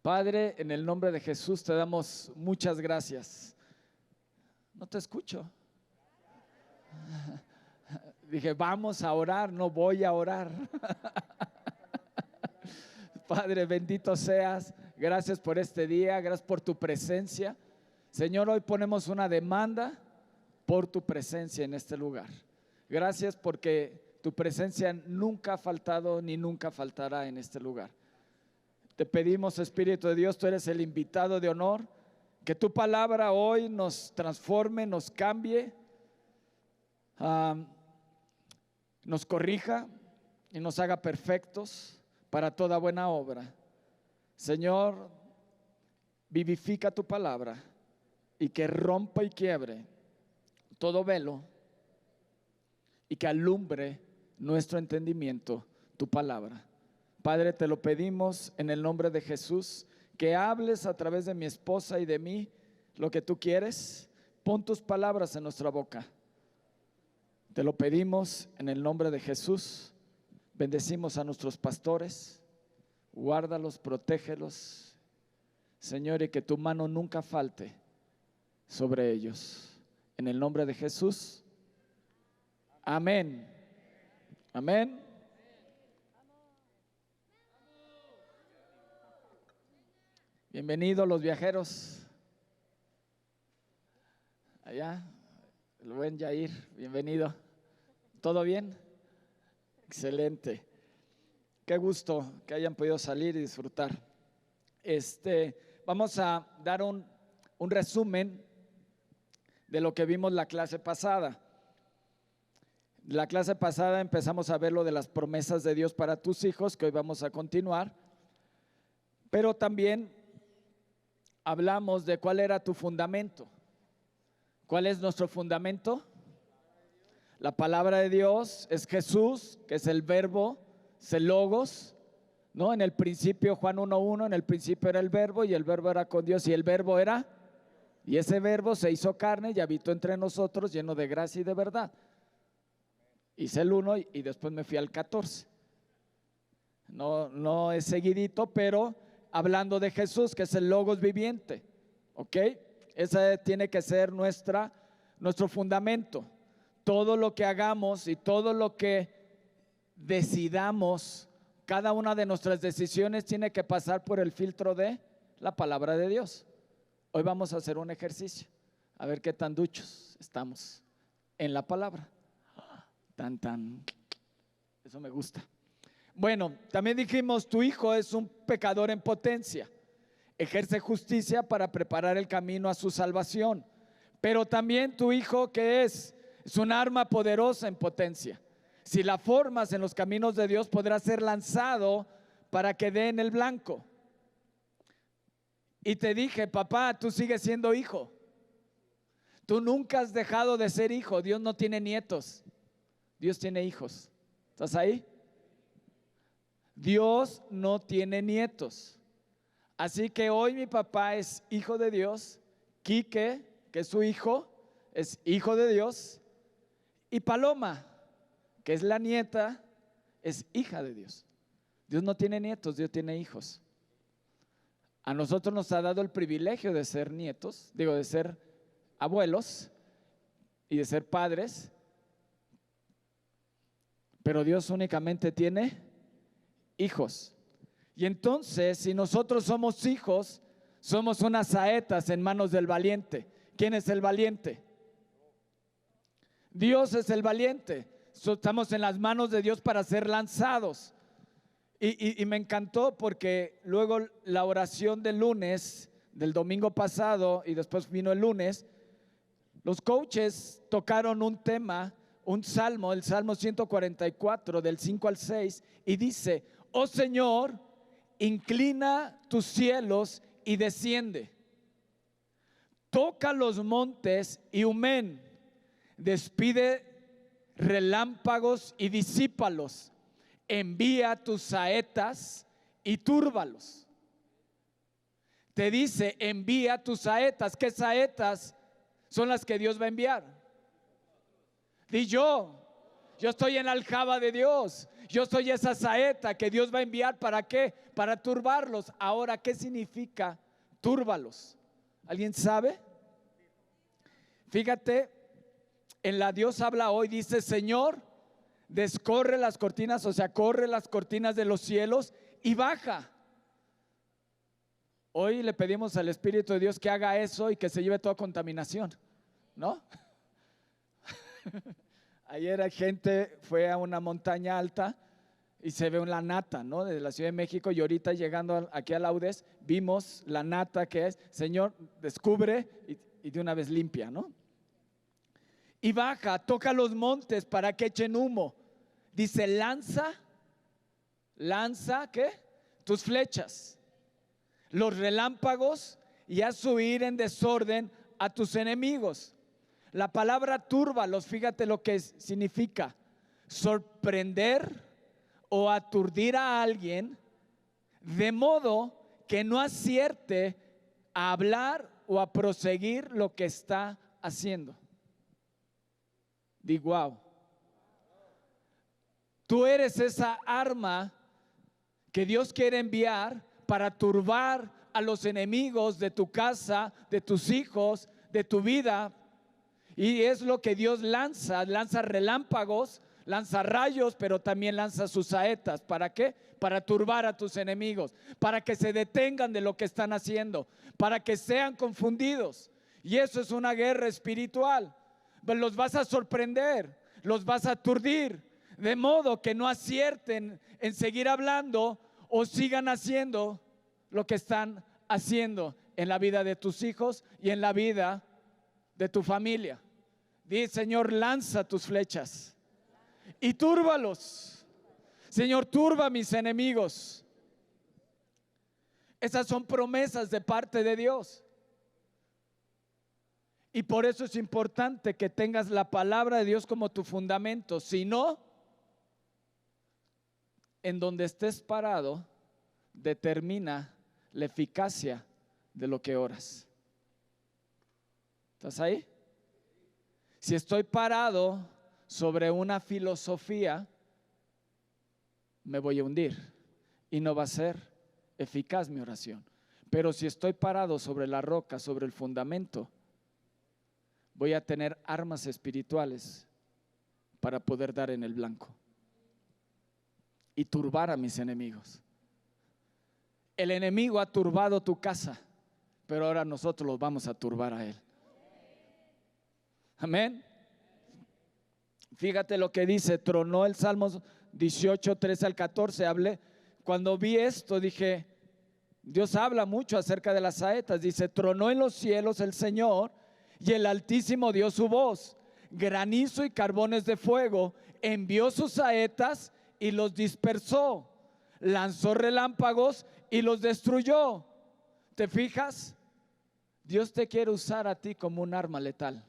Padre, en el nombre de Jesús te damos muchas gracias. No te escucho. Dije, vamos a orar, no voy a orar. Padre, bendito seas. Gracias por este día, gracias por tu presencia. Señor, hoy ponemos una demanda por tu presencia en este lugar. Gracias porque tu presencia nunca ha faltado ni nunca faltará en este lugar. Te pedimos, Espíritu de Dios, tú eres el invitado de honor, que tu palabra hoy nos transforme, nos cambie, nos corrija y nos haga perfectos para toda buena obra. Señor, vivifica tu palabra y que rompa y quiebre todo velo y que alumbre nuestro entendimiento tu palabra. Padre, te lo pedimos en el nombre de Jesús, que hables a través de mi esposa y de mí lo que tú quieres. Pon tus palabras en nuestra boca. Te lo pedimos en el nombre de Jesús. Bendecimos a nuestros pastores, guárdalos, protégelos, Señor, y que tu mano nunca falte sobre ellos. En el nombre de Jesús. Amén. Amén. Bienvenidos los viajeros. Allá, el buen Yair, bienvenido. ¿Todo bien? Excelente. Qué gusto que hayan podido salir y disfrutar. Vamos a dar un resumen de lo que vimos la clase pasada. La clase pasada empezamos a ver lo de las promesas de Dios para tus hijos, que hoy vamos a continuar. Pero también hablamos de cuál era tu fundamento. ¿Cuál es nuestro fundamento? La palabra de Dios es Jesús, que es el verbo, es el logos, ¿no? En el principio, Juan 1:1, en el principio era el verbo y el verbo era con Dios y el verbo era, y ese verbo se hizo carne y habitó entre nosotros lleno de gracia y de verdad. Hice el 1 y después me fui al 14. No es seguidito, pero hablando de Jesús, que es el logos viviente, ¿ok? Ese tiene que ser nuestro fundamento. Todo lo que hagamos y todo lo que decidamos, cada una de nuestras decisiones tiene que pasar por el filtro de la palabra de Dios. Hoy vamos a hacer un ejercicio, a ver qué tan duchos estamos en la palabra. Eso me gusta. Bueno, también dijimos, tu hijo es un pecador en potencia. Ejerce justicia para preparar el camino a su salvación. Pero también tu hijo, ¿qué es? Es un arma poderosa en potencia. Si la formas en los caminos de Dios, podrá ser lanzado para que dé en el blanco. Y te dije, papá, tú sigues siendo hijo. Tú nunca has dejado de ser hijo. Dios no tiene nietos. Dios tiene hijos. ¿Estás ahí? Dios no tiene nietos. Así que hoy mi papá es hijo de Dios. Quique, que es su hijo, es hijo de Dios. Y Paloma, que es la nieta, es hija de Dios. Dios no tiene nietos, Dios tiene hijos. A nosotros nos ha dado el privilegio de ser nietos, de ser abuelos y de ser padres. Pero Dios únicamente tiene hijos. Y entonces, si nosotros somos hijos, somos unas saetas en manos del valiente. ¿Quién es el valiente? Dios es el valiente. Estamos en las manos de Dios para ser lanzados. Y me encantó porque luego la oración del lunes, del domingo pasado y después vino el lunes, los coaches tocaron un tema, un salmo, el Salmo 144 del 5 al 6, y dice: oh Señor, inclina tus cielos y desciende. Toca los montes y humen. Despide relámpagos y disípalos. Envía tus saetas y túrbalos. Te dice, envía tus saetas. ¿Qué saetas son las que Dios va a enviar? Di yo. Yo estoy en la aljaba de Dios. Yo soy esa saeta que Dios va a enviar. ¿Para qué? Para turbarlos. Ahora, ¿qué significa túrbalos? ¿Alguien sabe? Fíjate, en la Dios habla hoy, dice: Señor, descorre las cortinas, o sea, corre las cortinas de los cielos y baja. Hoy le pedimos al Espíritu de Dios que haga eso y que se lleve toda contaminación, ¿no? Ayer gente fue a una montaña alta y se ve una nata, ¿no? Desde la Ciudad de México, y ahorita llegando aquí a Laudes vimos la nata que es: Señor, descubre y de una vez limpia, ¿no? Y baja, toca los montes para que echen humo. Dice: lanza, ¿qué? Tus flechas, los relámpagos, y haz huir en desorden a tus enemigos. La palabra túrbalos, fíjate lo que significa: sorprender o aturdir a alguien de modo que no acierte a hablar o a proseguir lo que está haciendo. Digo, wow. Tú eres esa arma que Dios quiere enviar para turbar a los enemigos de tu casa, de tus hijos, de tu vida. Y es lo que Dios lanza relámpagos, lanza rayos, pero también lanza sus saetas. ¿Para qué? Para turbar a tus enemigos, para que se detengan de lo que están haciendo, para que sean confundidos. Y eso es una guerra espiritual. Los vas a sorprender, los vas a aturdir, de modo que no acierten en seguir hablando o sigan haciendo lo que están haciendo en la vida de tus hijos y en la vida de tu familia. Dice: Señor, lanza tus flechas y túrbalos. Señor, turba a mis enemigos. Esas son promesas de parte de Dios. Y por eso es importante que tengas la palabra de Dios como tu fundamento. Si no, en donde estés parado determina la eficacia de lo que oras. ¿Estás ahí? Si estoy parado sobre una filosofía, me voy a hundir y no va a ser eficaz mi oración. Pero si estoy parado sobre la roca, sobre el fundamento, voy a tener armas espirituales para poder dar en el blanco y turbar a mis enemigos. El enemigo ha turbado tu casa, pero ahora nosotros los vamos a turbar a él. Amén. Fíjate lo que dice, tronó el Salmo 18, 13 al 14. Hablé, cuando vi esto dije: Dios habla mucho acerca de las saetas. Dice: tronó en los cielos el Señor, y el Altísimo dio su voz, granizo y carbones de fuego, envió sus saetas y los dispersó, lanzó relámpagos y los destruyó. ¿Te fijas? Dios te quiere usar a ti como un arma letal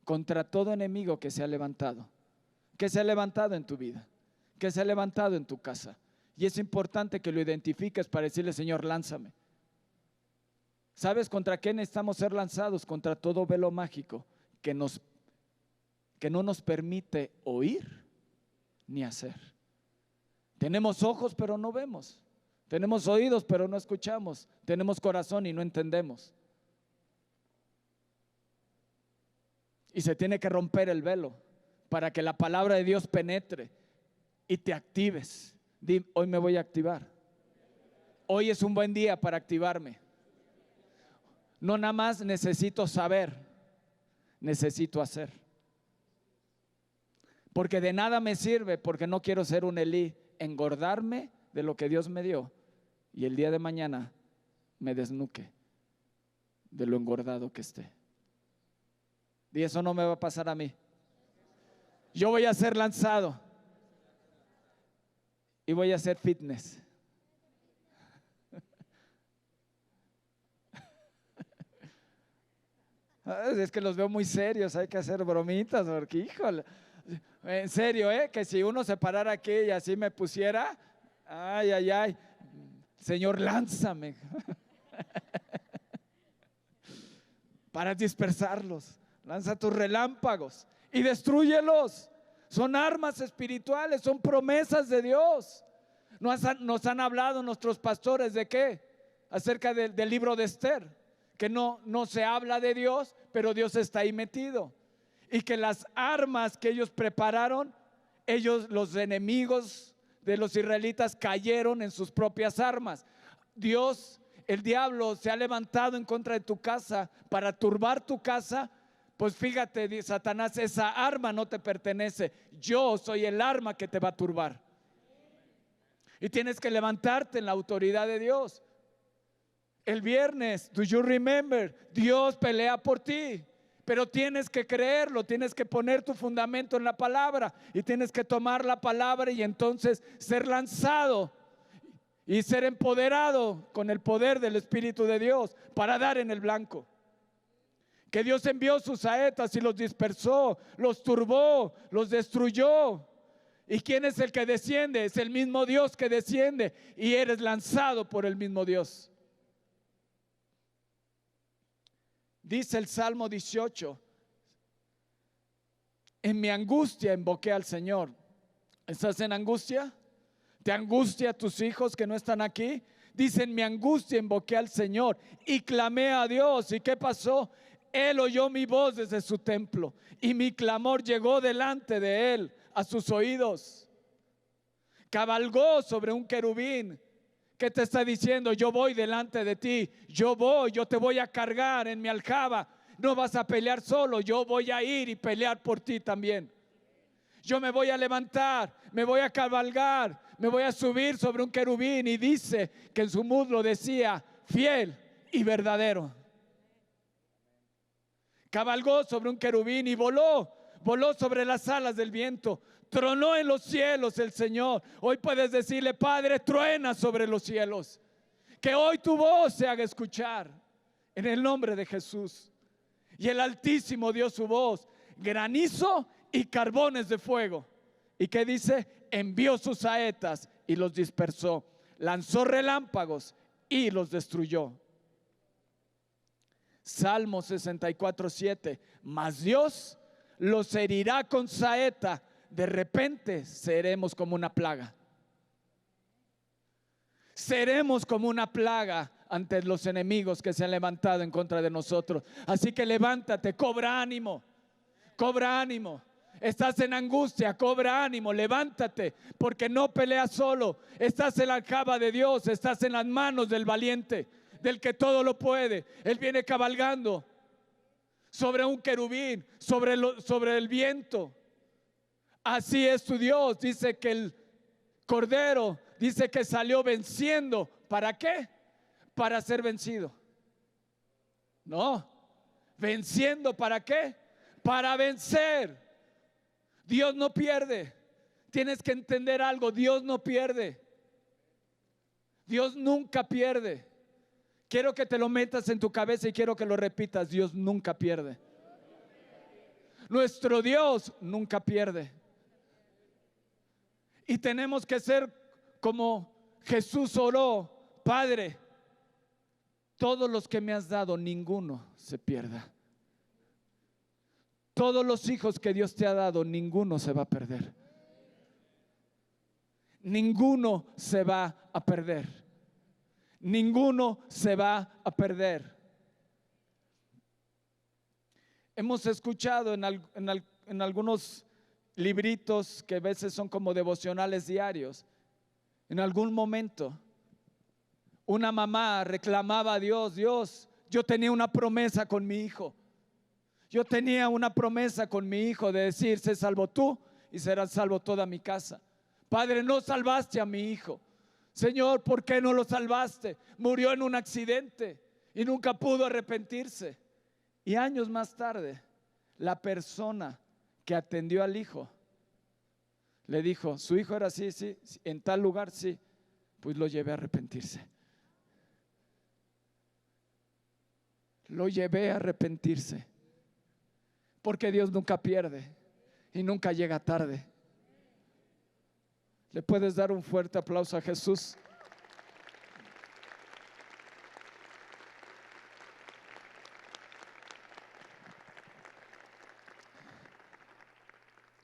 contra todo enemigo que se ha levantado en tu vida, que se ha levantado en tu casa. Y es importante que lo identifiques para decirle: Señor, lánzame. ¿Sabes contra qué necesitamos ser lanzados? Contra todo velo mágico que no nos permite oír ni hacer. Tenemos ojos pero no vemos, tenemos oídos pero no escuchamos, tenemos corazón y no entendemos. Y se tiene que romper el velo para que la palabra de Dios penetre y te actives. Di: hoy me voy a activar. Hoy es un buen día para activarme. No nada más necesito saber, necesito hacer. Porque de nada me sirve, porque no quiero ser un Elí, engordarme de lo que Dios me dio y el día de mañana me desnuque de lo engordado que esté. Y eso no me va a pasar a mí. Yo voy a ser lanzado y voy a hacer fitness. Es que los veo muy serios, hay que hacer bromitas, porque híjole, en serio, que si uno se parara aquí y así me pusiera, ay, ay, ay, Señor, lánzame para dispersarlos. Lanza tus relámpagos y destrúyelos. Son armas espirituales, son promesas de Dios. Nos han hablado nuestros pastores de qué, acerca del libro de Esther, que no se habla de Dios, pero Dios está ahí metido. Y que las armas que ellos prepararon, los enemigos de los israelitas, cayeron en sus propias armas. El diablo se ha levantado en contra de tu casa para turbar tu casa. Pues fíjate, Satanás, esa arma no te pertenece. Yo soy el arma que te va a turbar. Y tienes que levantarte en la autoridad de Dios. El viernes, do you remember? Dios pelea por ti. Pero tienes que creerlo, tienes que poner tu fundamento en la palabra y tienes que tomar la palabra y entonces ser lanzado y ser empoderado con el poder del Espíritu de Dios para dar en el blanco. Que Dios envió sus saetas y los dispersó, los turbó, los destruyó. ¿Y quién es el que desciende? Es el mismo Dios que desciende y eres lanzado por el mismo Dios. Dice el Salmo 18: en mi angustia invoqué al Señor. ¿Estás en angustia? ¿Te angustia a tus hijos que no están aquí? Dice: en mi angustia invoqué al Señor y clamé a Dios. ¿Y qué pasó? Él oyó mi voz desde su templo y mi clamor llegó delante de él a sus oídos. Cabalgó sobre un querubín. ¿Qué te está diciendo? Yo voy delante de ti, yo te voy a cargar en mi aljaba. No vas a pelear solo, yo voy a ir y pelear por ti también. Yo me voy a levantar, me voy a cabalgar, me voy a subir sobre un querubín. Y dice que en su muslo decía: fiel y verdadero. Cabalgó sobre un querubín y voló sobre las alas del viento. Tronó en los cielos el Señor. Hoy puedes decirle: Padre, truena sobre los cielos. Que hoy tu voz se haga escuchar en el nombre de Jesús. Y el Altísimo dio su voz, granizo y carbones de fuego. ¿Y qué dice? Envió sus saetas y los dispersó. Lanzó relámpagos y los destruyó. Salmo 64:7. Mas Dios los herirá con saeta. De repente seremos como una plaga. Seremos como una plaga ante los enemigos que se han levantado en contra de nosotros. Así que levántate, cobra ánimo. Cobra ánimo. Estás en angustia, cobra ánimo, levántate, porque no peleas solo. Estás en la aljaba de Dios, estás en las manos del valiente, del que todo lo puede. Él viene cabalgando sobre un querubín, sobre el viento. Así es tu Dios. Dice que el Cordero, dice que salió venciendo. ¿Para qué? Para ser vencido. No, venciendo, ¿para qué? Para vencer. Dios no pierde. Tienes que entender algo: Dios no pierde. Dios nunca pierde. Quiero que te lo metas en tu cabeza y quiero que lo repitas: Dios nunca pierde. Nuestro Dios nunca pierde. Y tenemos que ser como Jesús oró: Padre, todos los que me has dado, ninguno se pierda. Todos los hijos que Dios te ha dado, ninguno se va a perder. Ninguno se va a perder. Ninguno se va a perder. Hemos escuchado en algunos libritos que a veces son como devocionales diarios. En algún momento una mamá reclamaba a Dios: Dios, yo tenía una promesa con mi hijo. Yo tenía una promesa con mi hijo de decir: sé salvo tú y serás salvo toda mi casa. Padre, no salvaste a mi hijo. Señor, ¿por qué no lo salvaste? Murió en un accidente y nunca pudo arrepentirse. Y años más tarde, la persona que atendió al hijo le dijo: su hijo era así, sí, en tal lugar, sí. Pues lo llevé a arrepentirse. Lo llevé a arrepentirse. Porque Dios nunca pierde y nunca llega tarde. ¿Le puedes dar un fuerte aplauso a Jesús?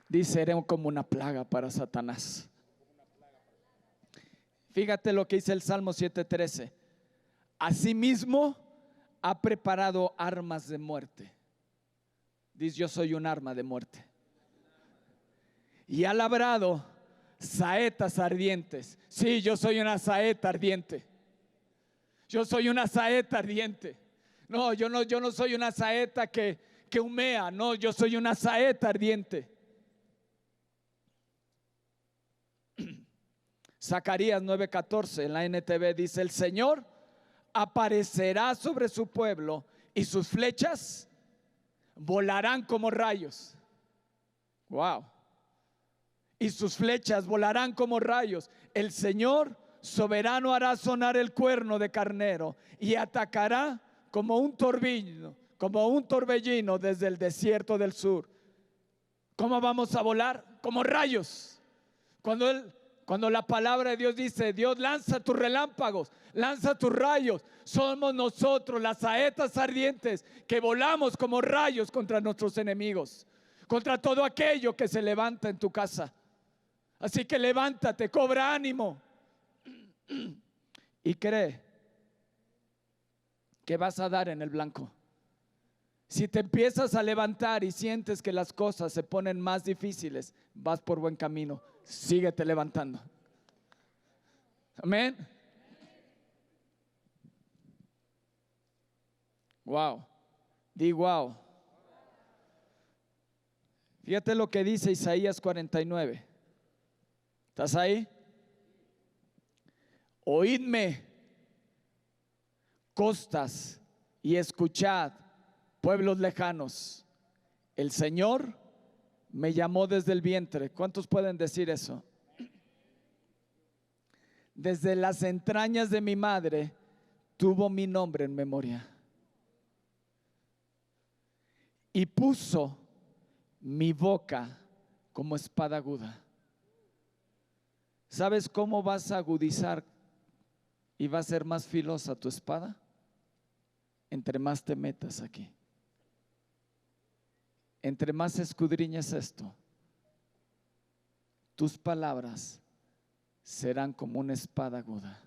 Dice, seré como una plaga para Satanás. Fíjate lo que dice el Salmo 7:13. Asimismo ha preparado armas de muerte. Dice, yo soy un arma de muerte. Y ha labrado saetas ardientes. Sí, yo soy una saeta ardiente. Yo soy una saeta ardiente. No, yo no soy una saeta que humea. No, yo soy una saeta ardiente. Zacarías 9:14 en la NTV dice, el Señor aparecerá sobre su pueblo y sus flechas volarán como rayos. Wow. Y sus flechas volarán como rayos. El Señor soberano hará sonar el cuerno de carnero y atacará como un torbellino desde el desierto del sur. ¿Cómo vamos a volar? Como rayos. Cuando la palabra de Dios dice, Dios lanza tus relámpagos, lanza tus rayos, somos nosotros las saetas ardientes que volamos como rayos contra nuestros enemigos, contra todo aquello que se levanta en tu casa. Así que levántate, cobra ánimo y cree que vas a dar en el blanco. Si te empiezas a levantar y sientes que las cosas se ponen más difíciles, vas por buen camino. Síguete levantando. Amén. Wow. Di wow. Fíjate lo que dice Isaías 49. ¿Estás ahí? Oídme, costas, y escuchad, pueblos lejanos. El Señor me llamó desde el vientre. ¿Cuántos pueden decir eso? Desde las entrañas de mi madre tuvo mi nombre en memoria y puso mi boca como espada aguda. ¿Sabes cómo vas a agudizar y va a ser más filosa tu espada? Entre más te metas aquí, entre más escudriñes esto, tus palabras serán como una espada aguda.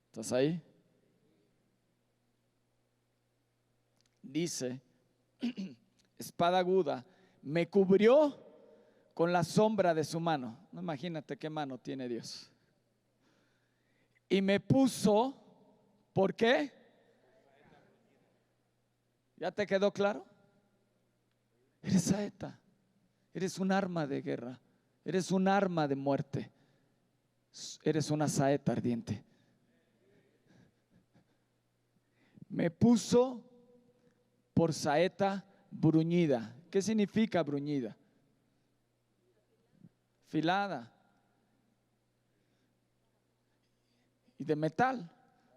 ¿Estás ahí? Dice, espada aguda, me cubrió con la sombra de su mano. No, imagínate qué mano tiene Dios. Y me puso, ¿por qué? ¿Ya te quedó claro? Eres saeta, eres un arma de guerra, eres un arma de muerte, eres una saeta ardiente. Me puso por saeta bruñida. ¿Qué significa bruñida? Afilada. Y de metal.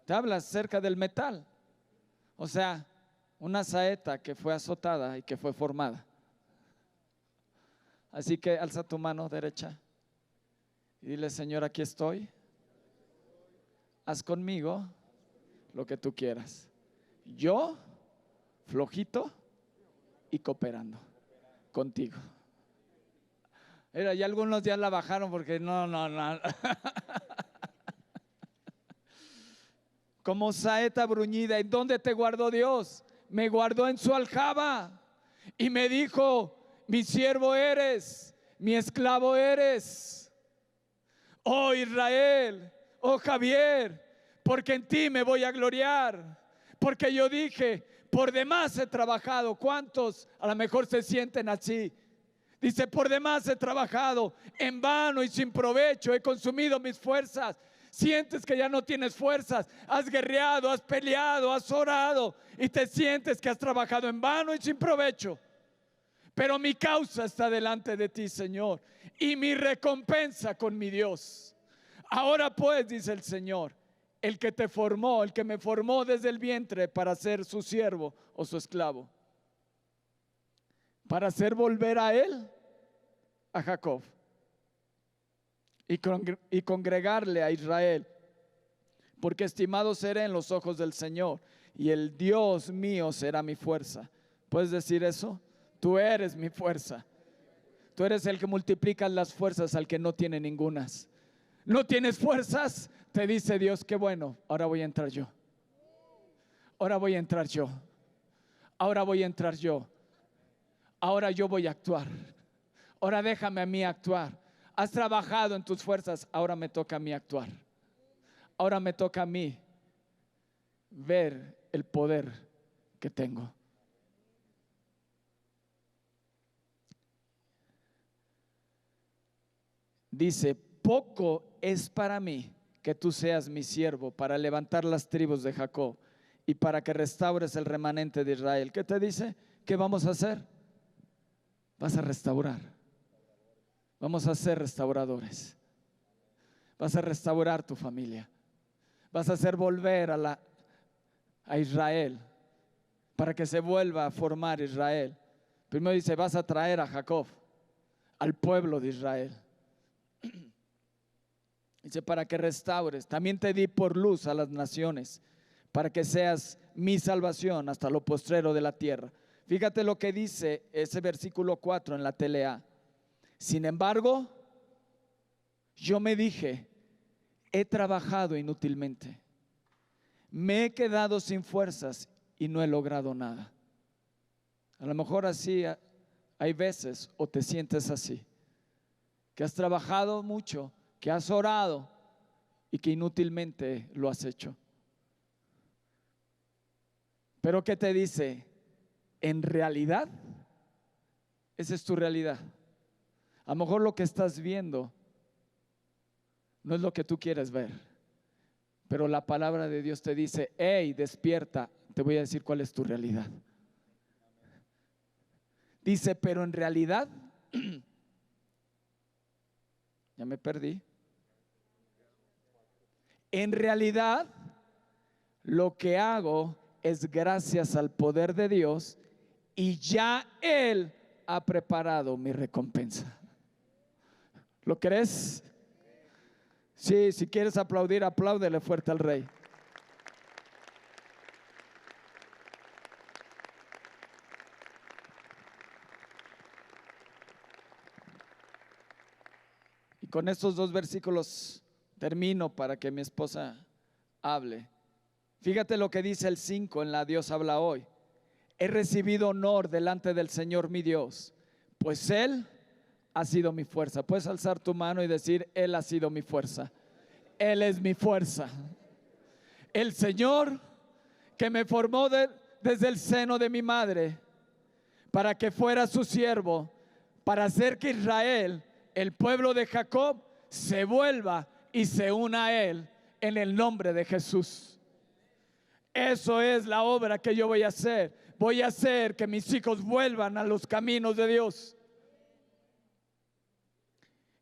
Te hablas acerca del metal. O sea, una saeta que fue azotada y que fue formada. Así que alza tu mano derecha y dile, Señor, aquí estoy. Haz conmigo lo que tú quieras. Yo, flojito y cooperando contigo. Mira, y algunos ya la bajaron porque no. Como saeta bruñida. ¿En dónde te guardó Dios? Me guardó en su aljaba y me dijo, mi siervo eres, mi esclavo eres. Oh Israel, oh Javier, porque en ti me voy a gloriar. Porque yo dije, por demás he trabajado. ¿Cuántos a lo mejor se sienten así? Dice, por demás he trabajado, en vano y sin provecho he consumido mis fuerzas. Sientes que ya no tienes fuerzas, has guerreado, has peleado, has orado y te sientes que has trabajado en vano y sin provecho. Pero mi causa está delante de ti, Señor, y mi recompensa con mi Dios. Ahora pues, dice el Señor, el que te formó, el que me formó desde el vientre para ser su siervo o su esclavo, para hacer volver a él, a Jacob, y congregarle a Israel, porque estimado seré en los ojos del Señor, y el Dios mío será mi fuerza. ¿Puedes decir eso? Tú eres mi fuerza. Tú eres el que multiplica las fuerzas al que no tiene ningunas. ¿No tienes fuerzas? Te dice Dios, qué bueno, ahora voy a entrar yo. Ahora voy a entrar yo. Ahora voy a entrar yo. Ahora yo voy a actuar. Ahora déjame a mí actuar. Has trabajado en tus fuerzas, ahora me toca a mí actuar. Ahora me toca a mí ver el poder que tengo. Dice, poco es para mí que tú seas mi siervo para levantar las tribus de Jacob y para que restaures el remanente de Israel. ¿Qué te dice? ¿Qué vamos a hacer? Vas a restaurar. Vamos a ser restauradores. Vas a restaurar tu familia. Vas a hacer volver a Israel para que se vuelva a formar Israel. Primero dice, vas a traer a Jacob, al pueblo de Israel. Dice, para que restaures. También te di por luz a las naciones, para que seas mi salvación hasta lo postrero de la tierra. Fíjate lo que dice ese versículo 4 en la TLA. Sin embargo, yo me dije, he trabajado inútilmente, me he quedado sin fuerzas y no he logrado nada. A lo mejor así hay veces, o te sientes así, que has trabajado mucho, que has orado y que inútilmente lo has hecho. Pero ¿qué te dice? En realidad, esa es tu realidad. A lo mejor lo que estás viendo no es lo que tú quieres ver, pero la palabra de Dios te dice, hey, despierta, te voy a decir cuál es tu realidad. Dice, pero en realidad, ya me perdí. En realidad, lo que hago es gracias al poder de Dios y ya Él ha preparado mi recompensa. ¿Lo crees? Sí, si quieres aplaudir, apláudele fuerte al Rey. Y con estos dos versículos termino para que mi esposa hable. Fíjate lo que dice el 5 en la Dios habla hoy. He recibido honor delante del Señor mi Dios, pues Él ha sido mi fuerza. Puedes alzar tu mano y decir, Él ha sido mi fuerza. Él es mi fuerza. El Señor que me formó desde el seno de mi madre para que fuera su siervo, para hacer que Israel, el pueblo de Jacob, se vuelva y se una a Él en el nombre de Jesús. Eso es la obra que yo voy a hacer. Voy a hacer que mis hijos vuelvan a los caminos de Dios.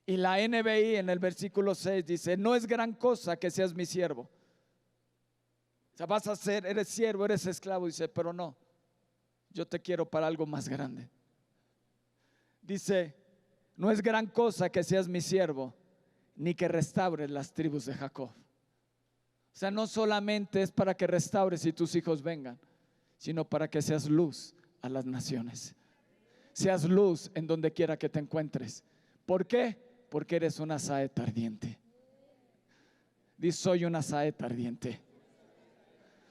Y la NBI en el versículo 6 dice, no es gran cosa que seas mi siervo. O sea, vas a ser, eres siervo, eres esclavo. Dice, pero no, yo te quiero para algo más grande. Dice, no es gran cosa que seas mi siervo, ni que restaures las tribus de Jacob. O sea, no solamente es para que restaures y tus hijos vengan, sino para que seas luz a las naciones. Seas luz en donde quiera que te encuentres. ¿Por qué? Porque eres una saeta ardiente. Dice, soy una saeta ardiente.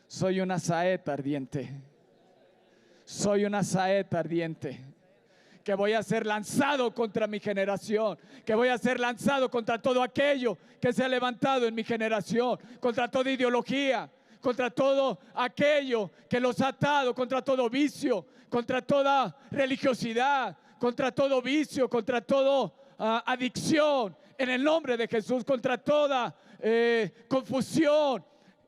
Soy una saeta ardiente. Soy una saeta ardiente. Que voy a ser lanzado contra mi generación, que voy a ser lanzado contra todo aquello que se ha levantado en mi generación, contra toda ideología, contra todo aquello que los ha atado, contra todo vicio, contra toda religiosidad, contra todo vicio, contra toda adicción, en el nombre de Jesús, contra toda confusión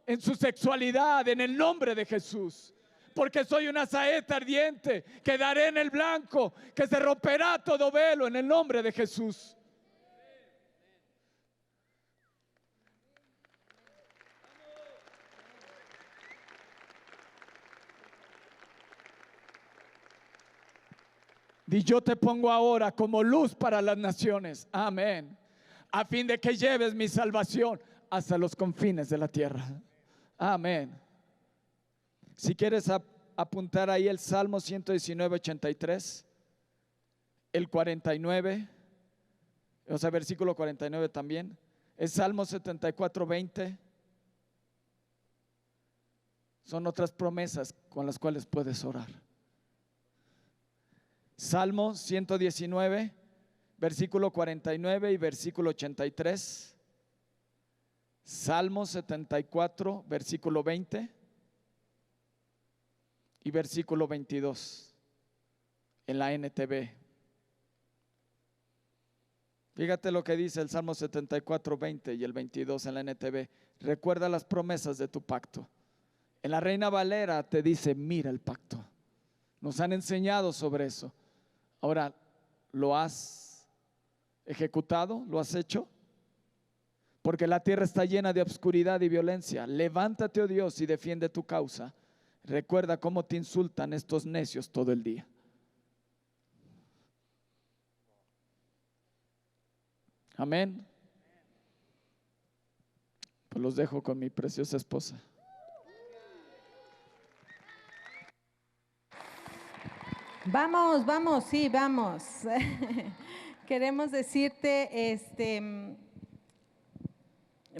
en su sexualidad, en el nombre de Jesús. Porque soy una saeta ardiente, quedaré en el blanco, que se romperá todo velo en el nombre de Jesús. Y yo te pongo ahora como luz para las naciones, amén, a fin de que lleves mi salvación hasta los confines de la tierra, amén. Si quieres apuntar ahí el Salmo 119, 83. el 49, o sea, versículo 49 también, es Salmo 74, 20. Son otras promesas con las cuales puedes orar. Salmo 119, versículo 49 y versículo 83. Salmo 74, versículo 20 y versículo 22 en la NTV. Fíjate lo que dice el Salmo 74, 20 y el 22 en la NTV. Recuerda las promesas de tu pacto. En la Reina Valera te dice, mira el pacto. Nos han enseñado sobre eso. Ahora, ¿lo has ejecutado? ¿Lo has hecho? Porque la tierra está llena de obscuridad y violencia. Levántate, oh Dios, y defiende tu causa. Recuerda cómo te insultan estos necios todo el día. Amén. Pues los dejo con mi preciosa esposa. Vamos, vamos, sí, vamos. Queremos decirte,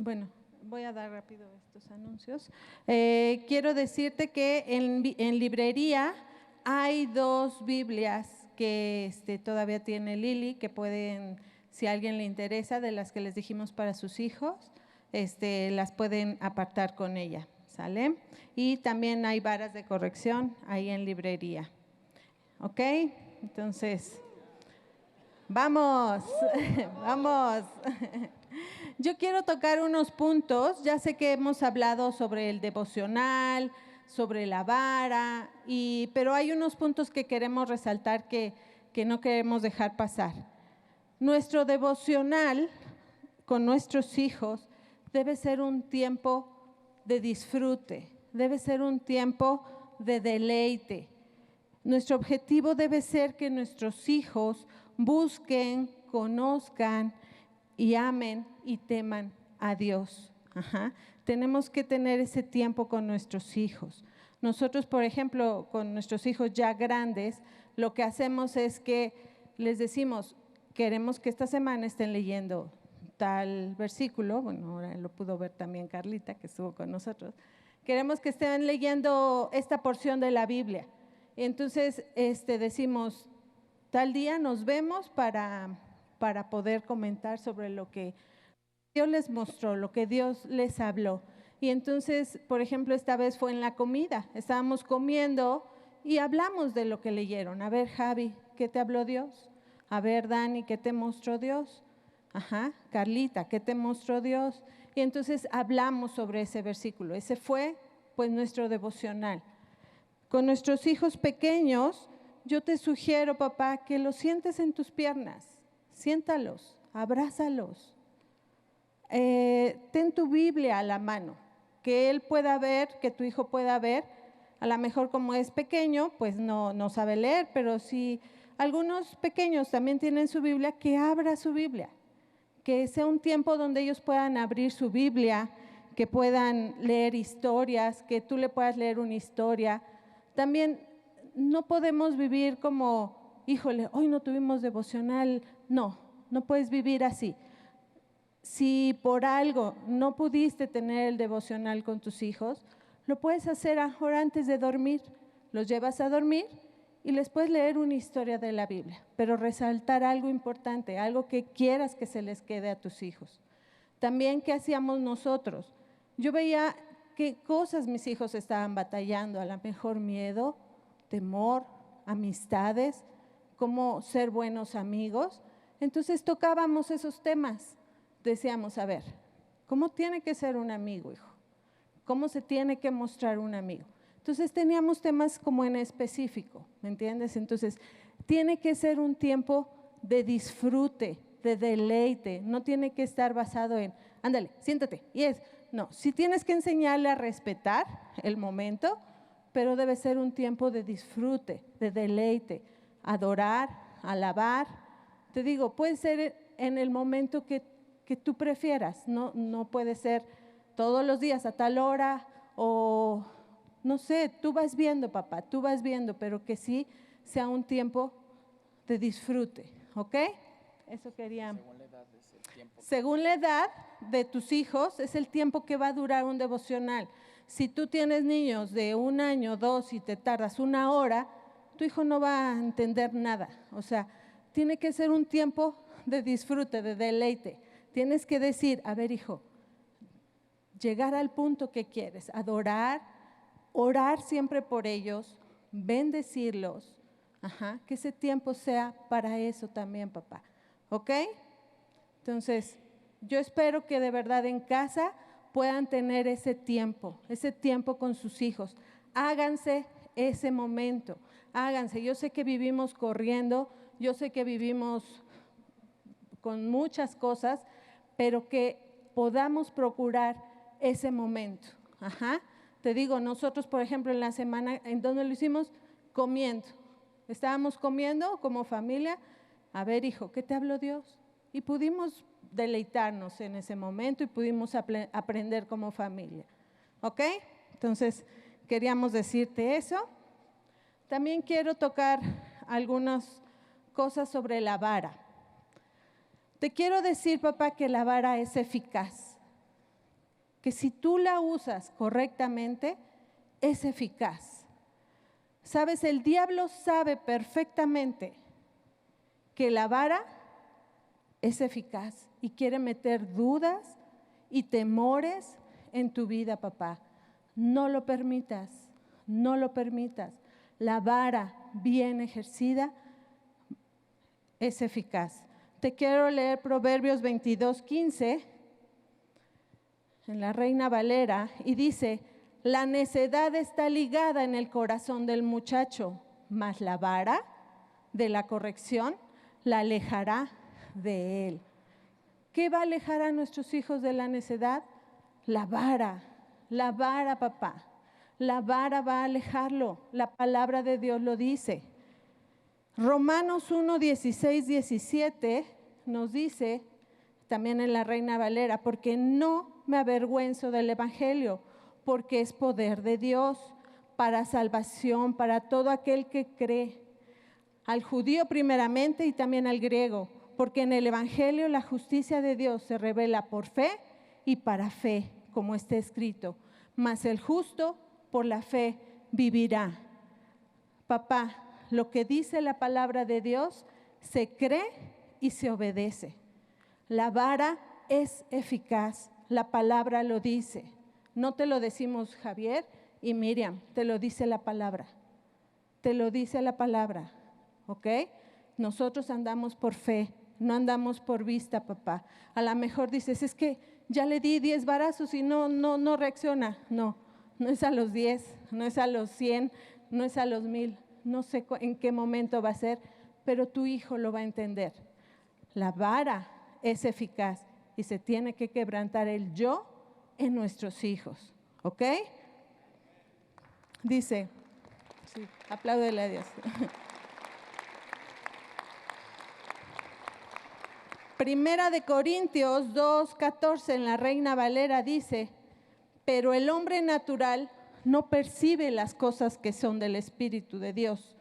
bueno, voy a dar rápido estos anuncios. Quiero decirte que en librería hay 2 Biblias que todavía tiene Lili, que pueden, si a alguien le interesa, de las que les dijimos para sus hijos, las pueden apartar con ella, ¿sale? Y también hay varas de corrección ahí en librería. ¿Ok? Entonces, vamos, vamos. Yo quiero tocar unos puntos. Ya sé que hemos hablado sobre el devocional, sobre la vara, pero hay unos puntos que queremos resaltar que no queremos dejar pasar. Nuestro devocional con nuestros hijos debe ser un tiempo de disfrute, debe ser un tiempo de deleite. Nuestro objetivo debe ser que nuestros hijos busquen, conozcan y amen y teman a Dios. Tenemos que tener ese tiempo con nuestros hijos. Nosotros, por ejemplo, con nuestros hijos ya grandes, lo que hacemos es que les decimos, queremos que esta semana estén leyendo tal versículo. Bueno, ahora lo pudo ver también Carlita, que estuvo con nosotros. Queremos que estén leyendo esta porción de la Biblia. Entonces, decimos, tal día nos vemos para poder comentar sobre lo que Dios les mostró, lo que Dios les habló. Y entonces, por ejemplo, esta vez fue en la comida. Estábamos comiendo y hablamos de lo que leyeron. A ver, Javi, ¿qué te habló Dios? A ver, Dani, ¿qué te mostró Dios? Carlita, ¿qué te mostró Dios? Y entonces hablamos sobre ese versículo. Ese fue, pues, nuestro devocional. Con nuestros hijos pequeños, yo te sugiero, papá, que los sientes en tus piernas. Siéntalos, abrázalos. Ten tu Biblia a la mano, que él pueda ver, que tu hijo pueda ver. A lo mejor como es pequeño, pues no sabe leer, pero si algunos pequeños también tienen su Biblia, que abra su Biblia. Que sea un tiempo donde ellos puedan abrir su Biblia, que puedan leer historias, que tú le puedas leer una historia. También no podemos vivir como, híjole, hoy no tuvimos devocional. No puedes vivir así. Si por algo no pudiste tener el devocional con tus hijos, lo puedes hacer ahora antes de dormir. Los llevas a dormir y les puedes leer una historia de la Biblia, pero resaltar algo importante, algo que quieras que se les quede a tus hijos. También, ¿qué hacíamos nosotros? Yo veía qué cosas mis hijos estaban batallando, a lo mejor miedo, temor, amistades, cómo ser buenos amigos. Entonces tocábamos esos temas. Decíamos, a ver, ¿cómo tiene que ser un amigo, hijo? ¿Cómo se tiene que mostrar un amigo? Entonces teníamos temas como en específico, ¿me entiendes? Entonces tiene que ser un tiempo de disfrute, de deleite, no tiene que estar basado en, ándale, siéntate, no, sí tienes que enseñarle a respetar el momento, pero debe ser un tiempo de disfrute, de deleite, adorar, alabar. Te digo, puede ser en el momento que tú prefieras, no puede ser todos los días a tal hora o no sé, tú vas viendo, papá, tú vas viendo, pero que sí sea un tiempo de disfrute, ¿ok? Eso quería. Según la edad de tus hijos, es el tiempo que va a durar un devocional. Si tú tienes niños de 1 año, 2 y te tardas 1 hora, tu hijo no va a entender nada. O sea, tiene que ser un tiempo de disfrute, de deleite. Tienes que decir, a ver, hijo, llegar al punto que quieres, adorar, orar siempre por ellos, bendecirlos. Que ese tiempo sea para eso también, papá. ¿Ok? Entonces, yo espero que de verdad en casa puedan tener ese tiempo con sus hijos. Háganse ese momento, háganse. Yo sé que vivimos corriendo, yo sé que vivimos con muchas cosas, pero que podamos procurar ese momento. Te digo, nosotros, por ejemplo, en la semana, ¿en dónde lo hicimos? Comiendo. Estábamos comiendo como familia. A ver, hijo, ¿qué te habló Dios? Y pudimos deleitarnos en ese momento y pudimos aprender como familia. ¿Ok? Entonces, queríamos decirte eso. También quiero tocar algunas cosas sobre la vara. Te quiero decir, papá, que la vara es eficaz. Que si tú la usas correctamente, es eficaz. Sabes, el diablo sabe perfectamente que la vara es eficaz y quiere meter dudas y temores en tu vida, papá. No lo permitas, no lo permitas. La vara bien ejercida es eficaz. Te quiero leer Proverbios 22:15 en la Reina Valera y dice: la necedad está ligada en el corazón del muchacho, mas la vara de la corrección la alejará de él. ¿Qué va a alejar a nuestros hijos de la necedad? La vara, papá. La vara va a alejarlo. La palabra de Dios lo dice. Romanos 1:16-17 nos dice, también en la Reina Valera, porque no me avergüenzo del evangelio, porque es poder de Dios para salvación, para todo aquel que cree, al judío primeramente y también al griego, porque en el evangelio la justicia de Dios se revela por fe y para fe, como está escrito, mas el justo por la fe vivirá. Papá, lo que dice la palabra de Dios se cree y se obedece. La vara es eficaz, la palabra lo dice. No te lo decimos Javier y Miriam, te lo dice la palabra. Te lo dice la palabra, ¿ok? Nosotros andamos por fe, no andamos por vista, papá. A lo mejor dices, es que ya le di 10 varazos y no reacciona. No es a los 10, no es a los 100, no es a los 1000. No sé en qué momento va a ser, pero tu hijo lo va a entender. La vara es eficaz y se tiene que quebrantar el yo en nuestros hijos, ¿ok? Dice, sí, apláudele a Dios. Primera de Corintios 2:14 en la Reina Valera dice, pero el hombre natural no percibe las cosas que son del Espíritu de Dios,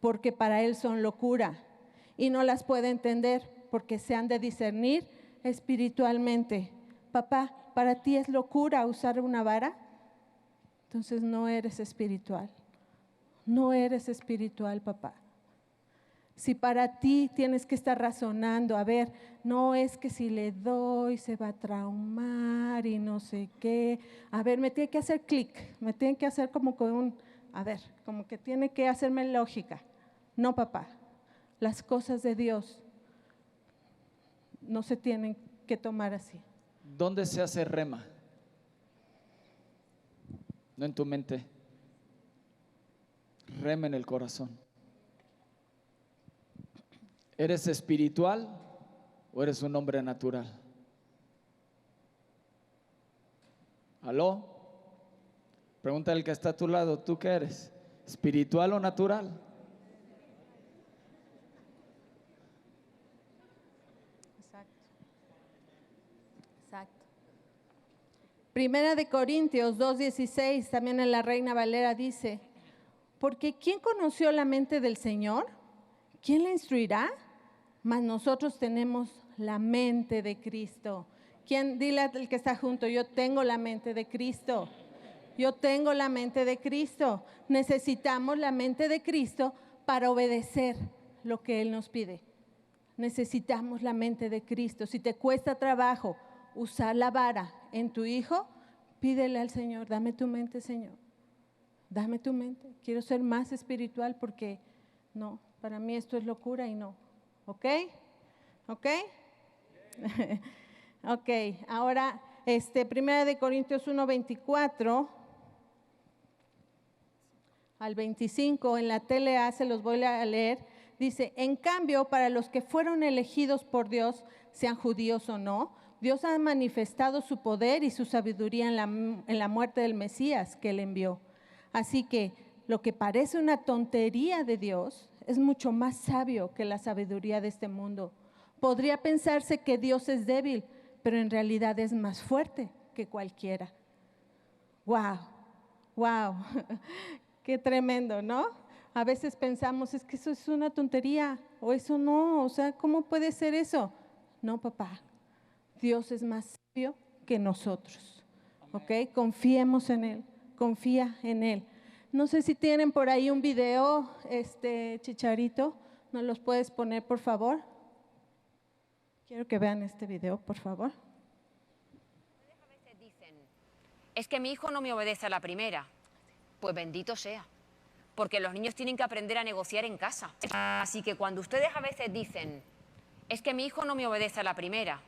porque para él son locura, y no las puede entender, porque se han de discernir espiritualmente. Papá, ¿para ti es locura usar una vara? Entonces no eres espiritual. No eres espiritual, papá. Si para ti tienes que estar razonando, a ver, no es que si le doy se va a traumar y no sé qué. A ver, me tiene que hacer clic, me tiene que hacer como con un, a ver, como que tiene que hacerme lógica. No, papá, las cosas de Dios no se tienen que tomar así. ¿Dónde se hace rema? No en tu mente. Rema en el corazón. ¿Eres espiritual o eres un hombre natural? ¿Aló? Pregunta al que está a tu lado, ¿tú qué eres? ¿Espiritual o natural? Exacto. Primera de Corintios 2:16, también en la Reina Valera dice, porque ¿quién conoció la mente del Señor? ¿Quién le instruirá? Mas nosotros tenemos la mente de Cristo. ¿Quién? Dile al que está junto, yo tengo la mente de Cristo. Yo tengo la mente de Cristo. Necesitamos la mente de Cristo para obedecer lo que Él nos pide. Necesitamos la mente de Cristo. Si te cuesta trabajo usar la vara en tu hijo, pídele al Señor, dame tu mente, Señor. Dame tu mente. Quiero ser más espiritual porque no, para mí esto es locura y no. ¿Ok? ¿Ok? Ok, ahora 1 Corintios 1:24 al 25, en la TLA se los voy a leer. Dice, en cambio, para los que fueron elegidos por Dios, sean judíos o no, Dios ha manifestado su poder y su sabiduría en la muerte del Mesías que Él envió. Así que lo que parece una tontería de Dios es mucho más sabio que la sabiduría de este mundo. Podría pensarse que Dios es débil, pero en realidad es más fuerte que cualquiera. ¡Wow! ¡Wow! ¡Qué tremendo!, ¿no? A veces pensamos, es que eso es una tontería, o eso no, o sea, ¿cómo puede ser eso? No, papá, Dios es más sabio que nosotros, ¿ok? Confiemos en Él, confía en Él. No sé si tienen por ahí un video, Chicharito, ¿nos los puedes poner, por favor? Quiero que vean este video, por favor. A veces dicen, es que mi hijo no me obedece a la primera. Pues bendito sea, porque los niños tienen que aprender a negociar en casa. Así que cuando ustedes a veces dicen, es que mi hijo no me obedece a la primera,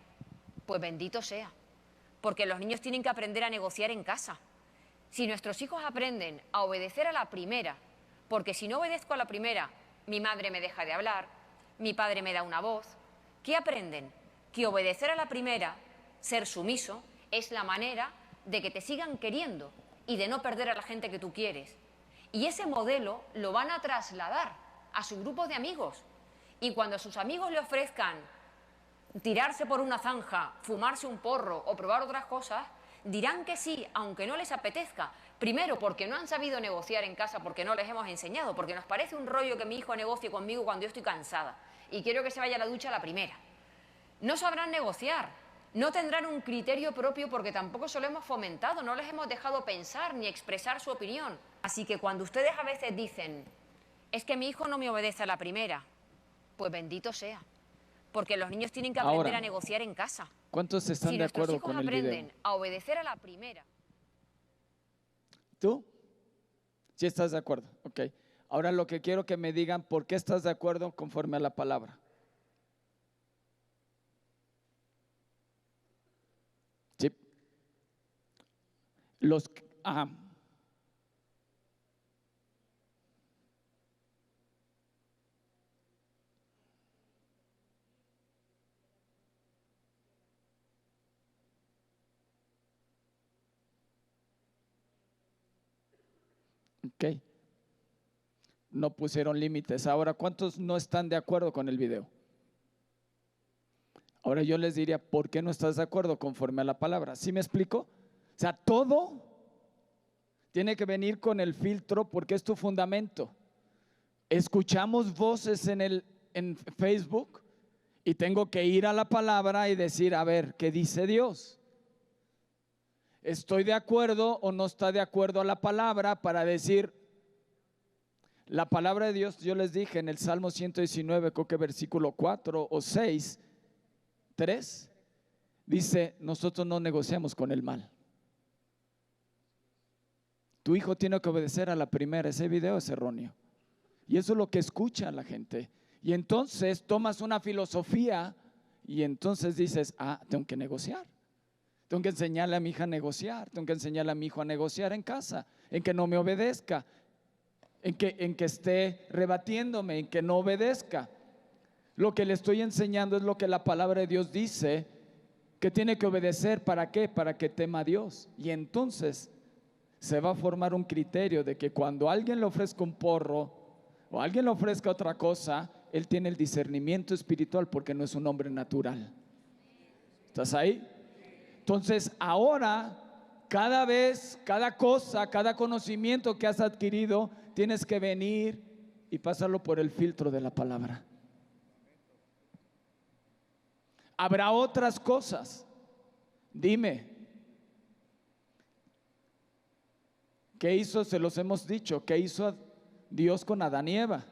pues bendito sea, porque los niños tienen que aprender a negociar en casa. Si nuestros hijos aprenden a obedecer a la primera, porque si no obedezco a la primera, mi madre me deja de hablar, mi padre me da una voz, ¿qué aprenden? Que obedecer a la primera, ser sumiso, es la manera de que te sigan queriendo y de no perder a la gente que tú quieres. Y ese modelo lo van a trasladar a su grupo de amigos. Y cuando sus amigos le ofrezcan tirarse por una zanja, fumarse un porro o probar otras cosas, dirán que sí, aunque no les apetezca. Primero, porque no han sabido negociar en casa, porque no les hemos enseñado, porque nos parece un rollo que mi hijo negocie conmigo cuando yo estoy cansada y quiero que se vaya a la ducha a la primera. No sabrán negociar, no tendrán un criterio propio porque tampoco se lo hemos fomentado, no les hemos dejado pensar ni expresar su opinión. Así que cuando ustedes a veces dicen, es que mi hijo no me obedece a la primera, pues bendito sea, porque los niños tienen que aprender Ahora, a negociar en casa. ¿cuántos están de acuerdo con el video? Si nuestros hijos aprenden a obedecer a la primera. ¿Tú? ¿Sí estás de acuerdo? Ok. Ahora lo que quiero que me digan, ¿por qué estás de acuerdo conforme a la palabra? Sí. Ajá. Ok. No pusieron límites. Ahora, ¿cuántos no están de acuerdo con el video? Ahora yo les diría, ¿por qué no estás de acuerdo conforme a la palabra? ¿Sí me explico? O sea, todo tiene que venir con el filtro porque es tu fundamento. Escuchamos voces en Facebook y tengo que ir a la palabra y decir, a ver, ¿qué dice Dios? ¿Estoy de acuerdo o no está de acuerdo a la palabra para decir, la palabra de Dios, yo les dije en el Salmo 119, creo que versículo 4 o 6, 3, dice, nosotros no negociamos con el mal. Tu hijo tiene que obedecer a la primera. Ese video es erróneo. Y eso es lo que escucha la gente. Y entonces tomas una filosofía y entonces dices, tengo que negociar. Tengo que enseñarle a mi hija a negociar. Tengo que enseñarle a mi hijo a negociar en casa, en que no me obedezca, en que esté rebatiéndome, en que no obedezca. Lo que le estoy enseñando es lo que la palabra de Dios dice, que tiene que obedecer. ¿Para qué? Para que tema a Dios. Y entonces se va a formar un criterio de que cuando alguien le ofrezca un porro o alguien le ofrezca otra cosa, él tiene el discernimiento espiritual porque no es un hombre natural. ¿Estás ahí? Entonces ahora, cada vez, cada cosa, cada conocimiento que has adquirido, tienes que venir y pasarlo por el filtro de la palabra. Habrá otras cosas. Dime, ¿qué hizo? Se los hemos dicho. ¿Qué hizo Dios con Adán y Eva?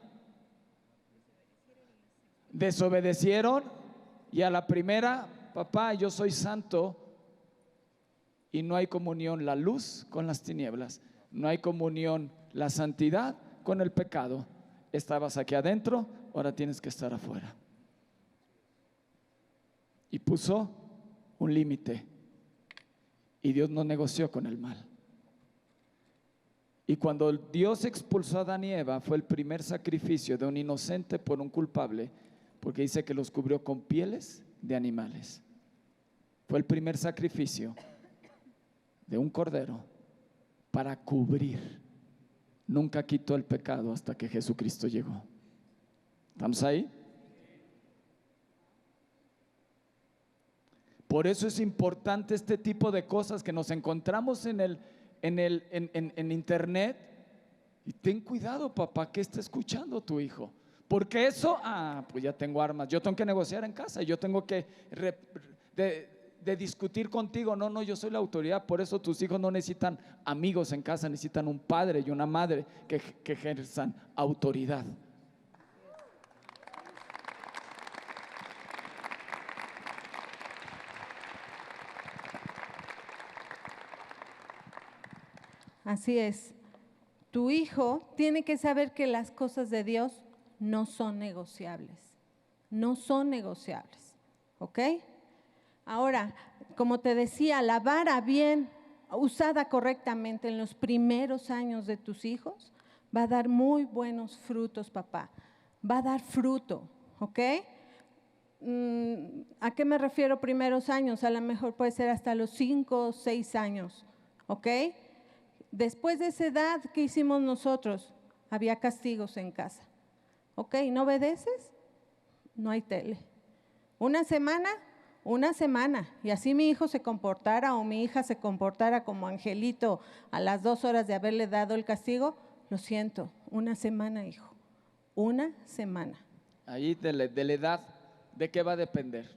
Desobedecieron y a la primera, papá, yo soy santo, y no hay comunión la luz con las tinieblas, no hay comunión la santidad con el pecado. Estabas aquí adentro, ahora tienes que estar afuera. Y puso un límite, y Dios no negoció con el mal. Y cuando Dios expulsó a Adán y Eva, fue el primer sacrificio de un inocente por un culpable, porque dice que los cubrió con pieles de animales. Fue el primer sacrificio de un cordero para cubrir. Nunca quitó el pecado hasta que Jesucristo llegó. ¿Estamos ahí? Por eso es importante este tipo de cosas que nos encontramos en internet. Y ten cuidado, papá, que está escuchando tu hijo, porque eso, pues ya tengo armas, yo tengo que negociar en casa, yo tengo que de discutir contigo. No, yo soy la autoridad. Por eso tus hijos no necesitan amigos en casa, necesitan un padre y una madre que ejerzan autoridad. Así es. Tu hijo tiene que saber que las cosas de Dios no son negociables. No son negociables. ¿Ok? Ahora, como te decía, la vara bien usada correctamente en los primeros años de tus hijos va a dar muy buenos frutos, papá. Va a dar fruto. ¿Ok? ¿A qué me refiero primeros años? A lo mejor puede ser hasta los 5 o 6 años. ¿Ok? Después de esa edad, ¿qué hicimos nosotros? Había castigos en casa. ¿Ok? ¿No obedeces? No hay tele. Una semana. Y así mi hijo se comportara o mi hija se comportara como angelito a las 2 horas de haberle dado el castigo, lo siento, una semana, hijo. Una semana. Ahí de la edad, ¿de qué va a depender?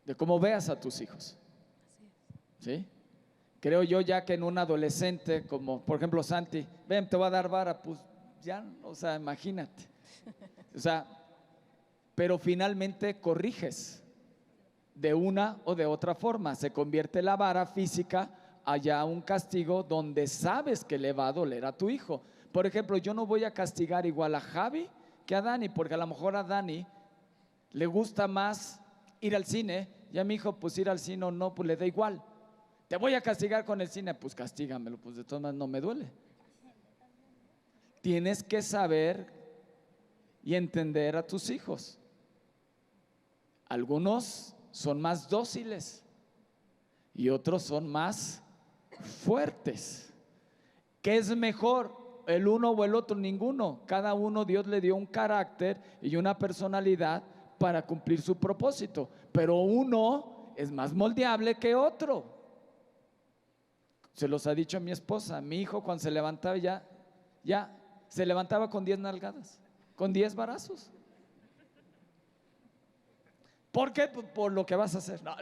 De cómo veas a tus hijos. ¿Sí? Creo yo ya que en un adolescente, como por ejemplo Santi, ven, te voy a dar vara, pues ya, o sea, imagínate. O sea, pero finalmente corriges de una o de otra forma. Se convierte la vara física allá un castigo donde sabes que le va a doler a tu hijo. Por ejemplo, yo no voy a castigar igual a Javi que a Dani, porque a lo mejor a Dani le gusta más ir al cine, y a mi hijo pues ir al cine o no, pues le da igual. Te voy a castigar con el cine, pues castígamelo, pues de todas maneras no me duele. Tienes que saber y entender a tus hijos. Algunos son más dóciles y otros son más fuertes. ¿Qué es mejor, el uno o el otro? Ninguno. Cada uno Dios le dio un carácter y una personalidad para cumplir su propósito, pero uno es más moldeable que otro. Se los ha dicho a mi esposa. Mi hijo cuando se levantaba ya se levantaba con 10 nalgadas, con 10 varazos. ¿Por qué? Por lo que vas a hacer. No.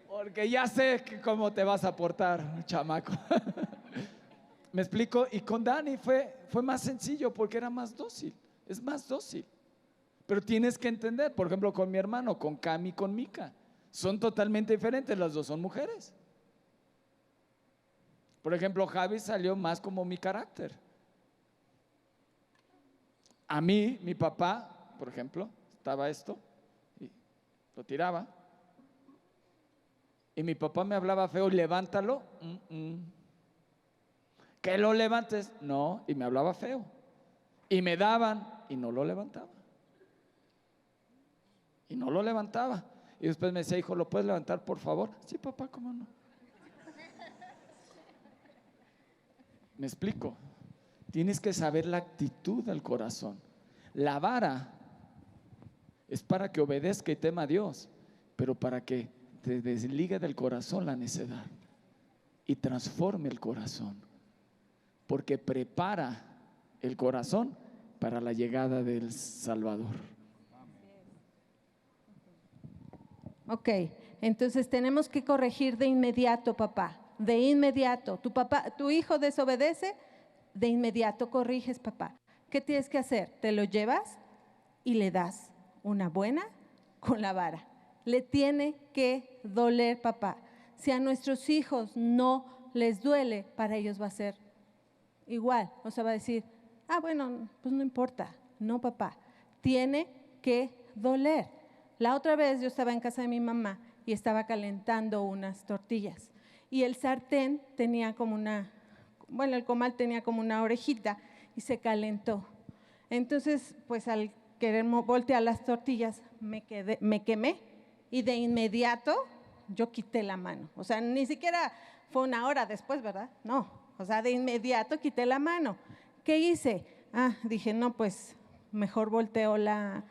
Porque ya sé cómo te vas a portar, chamaco. ¿Me explico? Y con Dani fue más sencillo porque era más dócil. Es más dócil. Pero tienes que entender, por ejemplo, con mi hermano, con Cami y con Mica, son totalmente diferentes, las dos son mujeres. Por ejemplo, Javi salió más como mi carácter. A mí, mi papá, por ejemplo, estaba esto y lo tiraba. Y mi papá me hablaba feo, levántalo. Que lo levantes. No, y me hablaba feo. Y me daban y no lo levantaba. Y no lo levantaba. Y después me decía, hijo, ¿lo puedes levantar, por favor? Sí, papá, ¿cómo no? ¿Me explico? Tienes que saber la actitud del corazón. La vara es para que obedezca y tema a Dios, pero para que te desligue del corazón la necedad y transforme el corazón, porque prepara el corazón para la llegada del Salvador. Ok, entonces tenemos que corregir de inmediato, papá, de inmediato. Tu hijo desobedece, de inmediato corriges, papá. ¿Qué tienes que hacer? Te lo llevas y le das una buena con la vara. Le tiene que doler, papá. Si a nuestros hijos no les duele, para ellos va a ser igual. O sea, va a decir, bueno, pues no importa. No, papá, tiene que doler. La otra vez yo estaba en casa de mi mamá y estaba calentando unas tortillas y el sartén tenía como el comal tenía como una orejita y se calentó. Entonces, pues al querer voltear las tortillas, me quemé y de inmediato yo quité la mano. O sea, ni siquiera fue una hora después, ¿verdad? No, o sea, de inmediato quité la mano. ¿Qué hice? Dije, no, pues mejor volteo la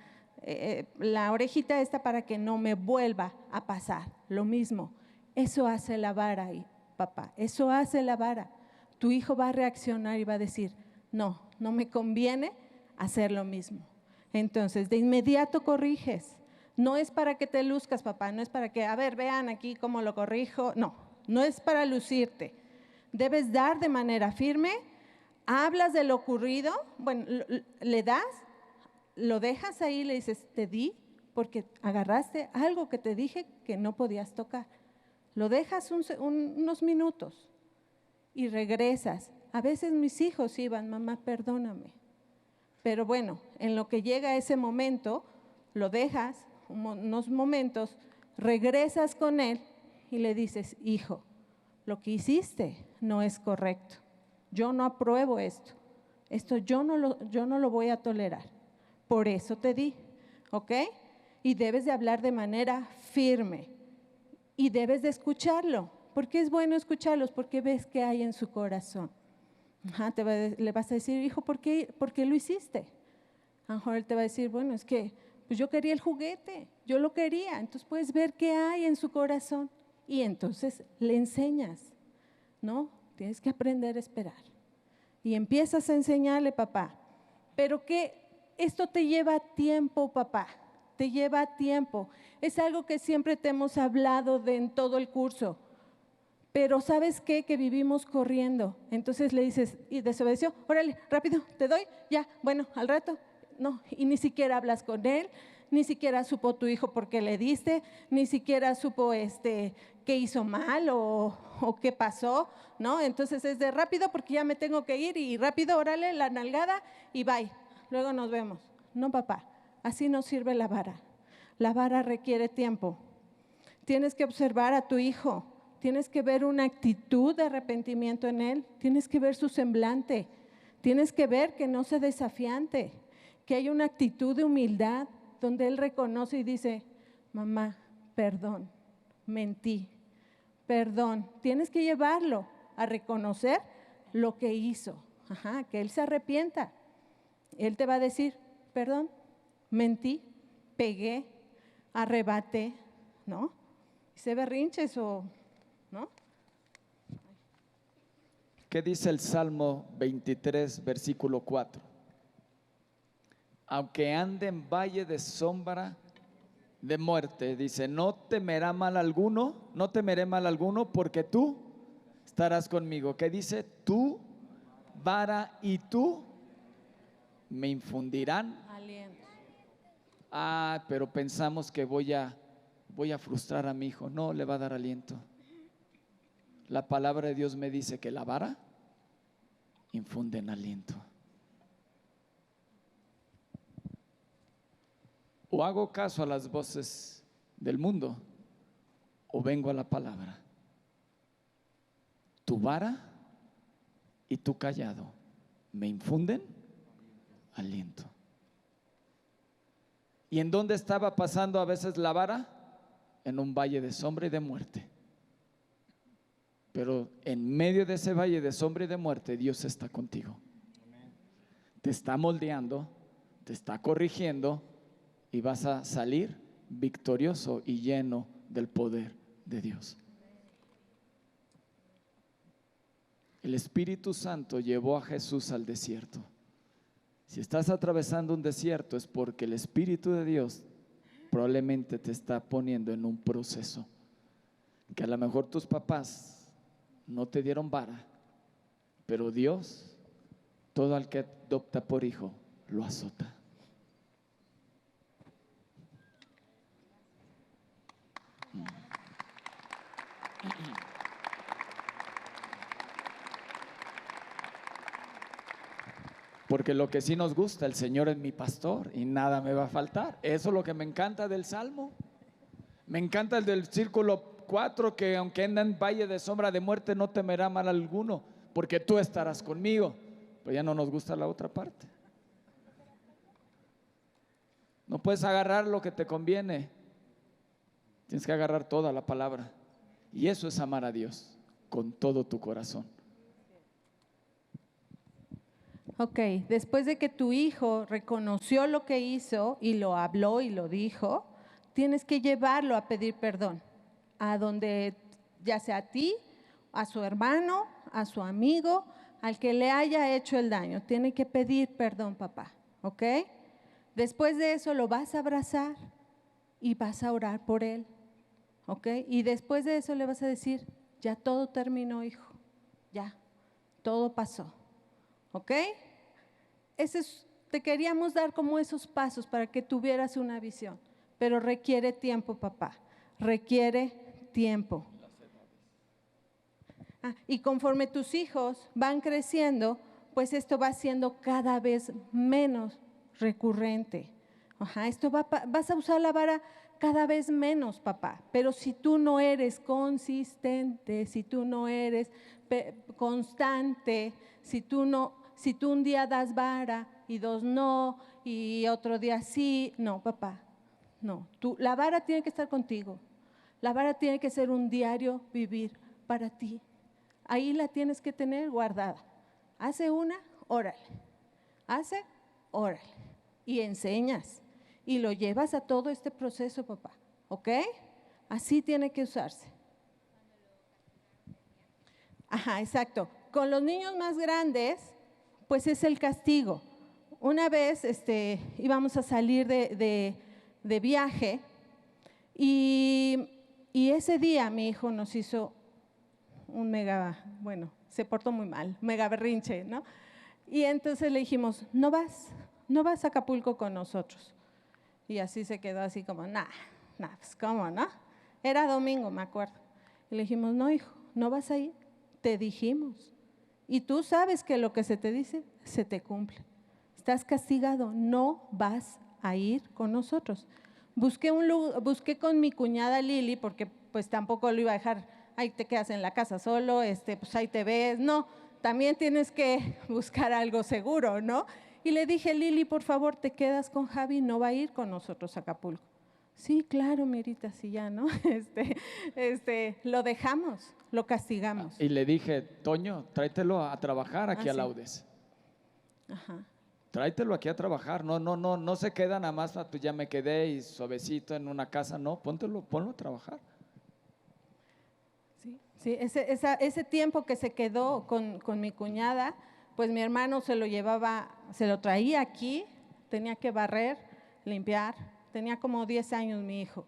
orejita esta para que no me vuelva a pasar lo mismo. Eso hace la vara, papá, eso hace la vara. Tu hijo va a reaccionar y va a decir, no me conviene hacer lo mismo. Entonces, de inmediato corriges. No es para que te luzcas, papá, no es para que, vean aquí cómo lo corrijo. No es para lucirte. Debes dar de manera firme, hablas de lo ocurrido, le das, lo dejas ahí, le dices, te di porque agarraste algo que te dije que no podías tocar. Lo dejas unos minutos y regresas. A veces mis hijos iban, mamá, perdóname. Pero bueno, en lo que llega ese momento, lo dejas unos momentos, regresas con él y le dices, hijo, lo que hiciste no es correcto. Yo no apruebo esto. Esto yo no lo voy a tolerar. Por eso te di, ¿ok? Y debes de hablar de manera firme y debes de escucharlo. ¿Por qué es bueno escucharlos? Porque ves qué hay en su corazón. Le vas a decir, hijo, ¿por qué lo hiciste? A lo mejor él te va a decir, bueno, es que pues yo quería el juguete, yo lo quería. Entonces puedes ver qué hay en su corazón y entonces le enseñas, ¿no? Tienes que aprender a esperar. Y empiezas a enseñarle, papá. Pero que esto te lleva tiempo, papá, te lleva tiempo. Es algo que siempre te hemos hablado en todo el curso. Pero ¿sabes qué? Que vivimos corriendo. Entonces le dices, y desobedeció, órale, rápido, te doy, ya, bueno, al rato. No, y ni siquiera hablas con él, ni siquiera supo tu hijo por qué le diste, ni siquiera supo qué hizo mal o qué pasó, ¿no? Entonces es de rápido porque ya me tengo que ir y rápido, órale, la nalgada y bye, luego nos vemos. No, papá, así no sirve la vara. La vara requiere tiempo. Tienes que observar a tu hijo, tienes que ver una actitud de arrepentimiento en él, tienes que ver su semblante, tienes que ver que no sea desafiante, que hay una actitud de humildad donde él reconoce y dice, mamá, perdón, mentí, perdón. Tienes que llevarlo a reconocer lo que hizo, que él se arrepienta. Él te va a decir, perdón, mentí, pegué, arrebaté, ¿no? Se berrinches o, ¿no? ¿Qué dice el Salmo 23, versículo 4? Aunque ande en valle de sombra de muerte, dice, no temeré mal alguno, porque tú estarás conmigo. ¿Qué dice? Tu vara y tú me infundirán aliento. Pero pensamos que voy a frustrar a mi hijo. No, le va a dar aliento. La palabra de Dios me dice que la vara infunde en aliento. O hago caso a las voces del mundo o vengo a la palabra. Tu vara y tu callado me infunden aliento. ¿Y en dónde estaba pasando a veces la vara? En un valle de sombra y de muerte. Pero en medio de ese valle de sombra y de muerte, Dios está contigo. Te está moldeando, te está corrigiendo y vas a salir victorioso y lleno del poder de Dios. El Espíritu Santo llevó a Jesús al desierto. Si estás atravesando un desierto es porque el Espíritu de Dios probablemente te está poniendo en un proceso que a lo mejor tus papás no te dieron vara, pero Dios, todo al que adopta por hijo, lo azota. Porque lo que sí nos gusta, el Señor es mi pastor y nada me va a faltar. Eso es lo que me encanta del Salmo. Me encanta el del versículo 4, que aunque anda en valle de sombra de muerte no temerá mal alguno, porque tú estarás conmigo. Pero ya no nos gusta la otra parte. No puedes agarrar lo que te conviene. Tienes que agarrar toda la palabra. Y eso es amar a Dios con todo tu corazón. Ok, después de que tu hijo reconoció lo que hizo y lo habló y lo dijo, tienes que llevarlo a pedir perdón, a donde, ya sea a ti, a su hermano, a su amigo, al que le haya hecho el daño. Tiene que pedir perdón, papá, ¿ok? Después de eso lo vas a abrazar y vas a orar por él, ¿ok? Y después de eso le vas a decir, ya todo terminó, hijo, ya, todo pasó, ¿ok? Te queríamos dar como esos pasos para que tuvieras una visión, pero requiere tiempo, papá, requiere tiempo. Y conforme tus hijos van creciendo, pues esto va siendo cada vez menos recurrente. Vas a usar la vara cada vez menos, papá, pero si tú no eres consistente, si tú no eres constante, si tú un día das vara y dos no, y otro día sí, no, papá, no. La vara tiene que estar contigo. La vara tiene que ser un diario vivir para ti. Ahí la tienes que tener guardada. Hace una, órale. Hace, órale. Y enseñas. Y lo llevas a todo este proceso, papá. ¿Ok? Así tiene que usarse. Ajá, exacto. Con los niños más grandes, pues es el castigo. Una vez íbamos a salir de viaje y ese día mi hijo nos hizo un se portó muy mal, mega berrinche, ¿no? Y entonces le dijimos, no vas a Acapulco con nosotros. Y así se quedó así como, pues ¿cómo, no? Era domingo, me acuerdo. Y le dijimos, no, hijo, no vas a ir, te dijimos. Y tú sabes que lo que se te dice, se te cumple. Estás castigado, no vas a ir con nosotros. Busqué con mi cuñada Lili, porque pues tampoco lo iba a dejar, ahí te quedas en la casa solo, pues ahí te ves. No, también tienes que buscar algo seguro, ¿no? Y le dije, Lili, por favor, te quedas con Javi, no va a ir con nosotros a Acapulco. Sí, claro, Mirita, sí ya, ¿no? Lo dejamos, lo castigamos. Y le dije, Toño, tráetelo a trabajar aquí a sí. Laudes. Ajá. Tráetelo aquí a trabajar. No se queda nada más, pues ya me quedé y suavecito en una casa. No, ponlo a trabajar. Sí, ese tiempo que se quedó con mi cuñada, pues mi hermano se lo traía aquí, tenía que barrer, limpiar. Tenía como 10 años mi hijo.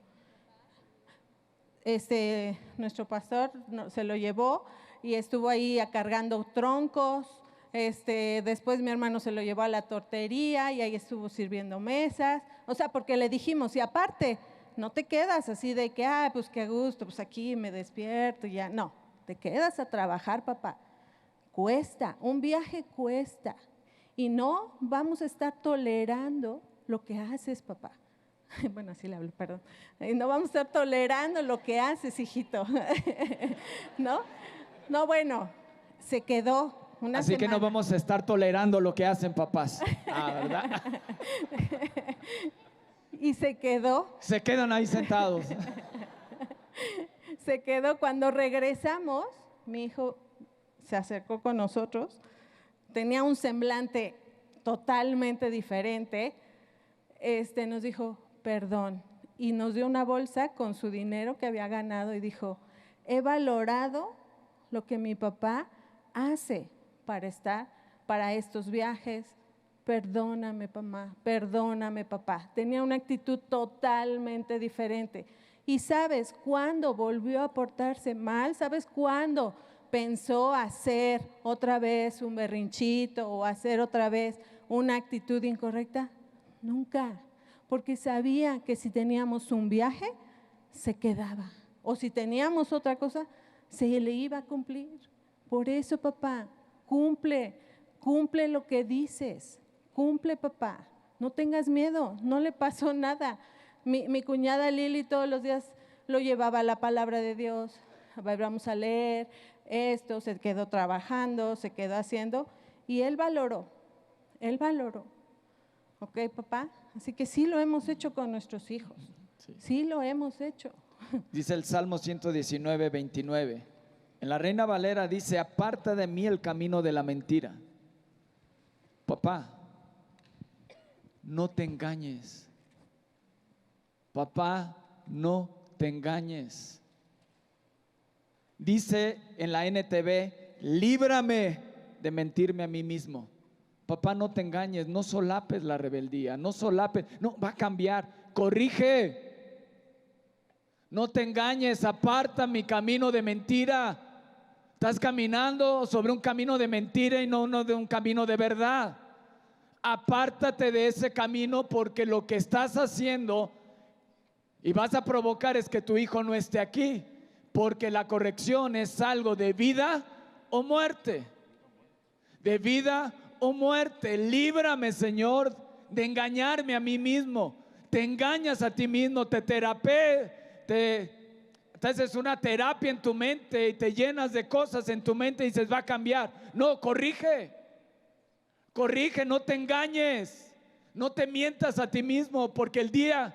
Nuestro pastor se lo llevó y estuvo ahí cargando troncos. Después mi hermano se lo llevó a la tortería y ahí estuvo sirviendo mesas. O sea, porque le dijimos, y aparte, no te quedas así de que, pues qué gusto, pues aquí me despierto y ya. No, te quedas a trabajar, papá. Cuesta, un viaje cuesta. Y no vamos a estar tolerando lo que haces, papá. Bueno, así le hablo, perdón. No vamos a estar tolerando lo que haces, hijito. ¿No? No, bueno, se quedó una Así semana. que no vamos a estar tolerando lo que hacen papás. ¿Verdad? Y se quedó. Se quedan ahí sentados. Se quedó. Cuando regresamos, mi hijo se acercó con nosotros. Tenía un semblante totalmente diferente. Nos dijo, perdón. y nos dio una bolsa con su dinero que había ganado y dijo, he valorado lo que mi papá hace para estos viajes. Perdóname, mamá, perdóname, papá. Tenía una actitud totalmente diferente. ¿Y sabes cuándo volvió a portarse mal? ¿Sabes cuándo pensó hacer otra vez un berrinchito o hacer otra vez una actitud incorrecta? Nunca, porque sabía que si teníamos un viaje, se quedaba. O si teníamos otra cosa, se le iba a cumplir. Por eso, papá, cumple lo que dices. Cumple, papá, no tengas miedo, no le pasó nada. Mi cuñada Lili todos los días lo llevaba a la palabra de Dios. Vamos a leer esto, se quedó trabajando, se quedó haciendo y él valoró. ¿Ok, papá? Así que sí lo hemos hecho con nuestros hijos, sí lo hemos hecho. Dice el Salmo 119, 29. En la Reina Valera dice, aparta de mí el camino de la mentira. Papá, no te engañes. Papá, no te engañes. Dice en la NTV, líbrame de mentirme a mí mismo. Papá, no te engañes, no solapes la rebeldía, no va a cambiar, corrige. No te engañes, aparta mi camino de mentira. Estás caminando sobre un camino de mentira y no de un camino de verdad. Apártate de ese camino porque lo que estás haciendo y vas a provocar es que tu hijo no esté aquí, porque la corrección es algo de vida o muerte. De vida o muerte. Líbrame, Señor, de engañarme a mí mismo. Te engañas a ti mismo, haces una terapia en tu mente y te llenas de cosas en tu mente y dices va a cambiar. No, corrige, no te engañes, no te mientas a ti mismo, porque el día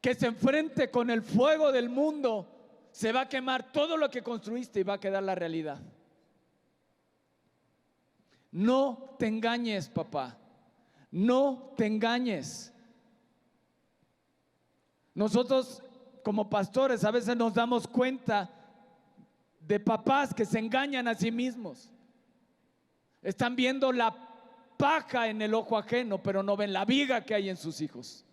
que se enfrente con el fuego del mundo se va a quemar todo lo que construiste y va a quedar la realidad. No te engañes, papá, no te engañes. Nosotros como pastores a veces nos damos cuenta de papás que se engañan a sí mismos. Están viendo la paja en el ojo ajeno, pero no ven la viga que hay en sus hijos.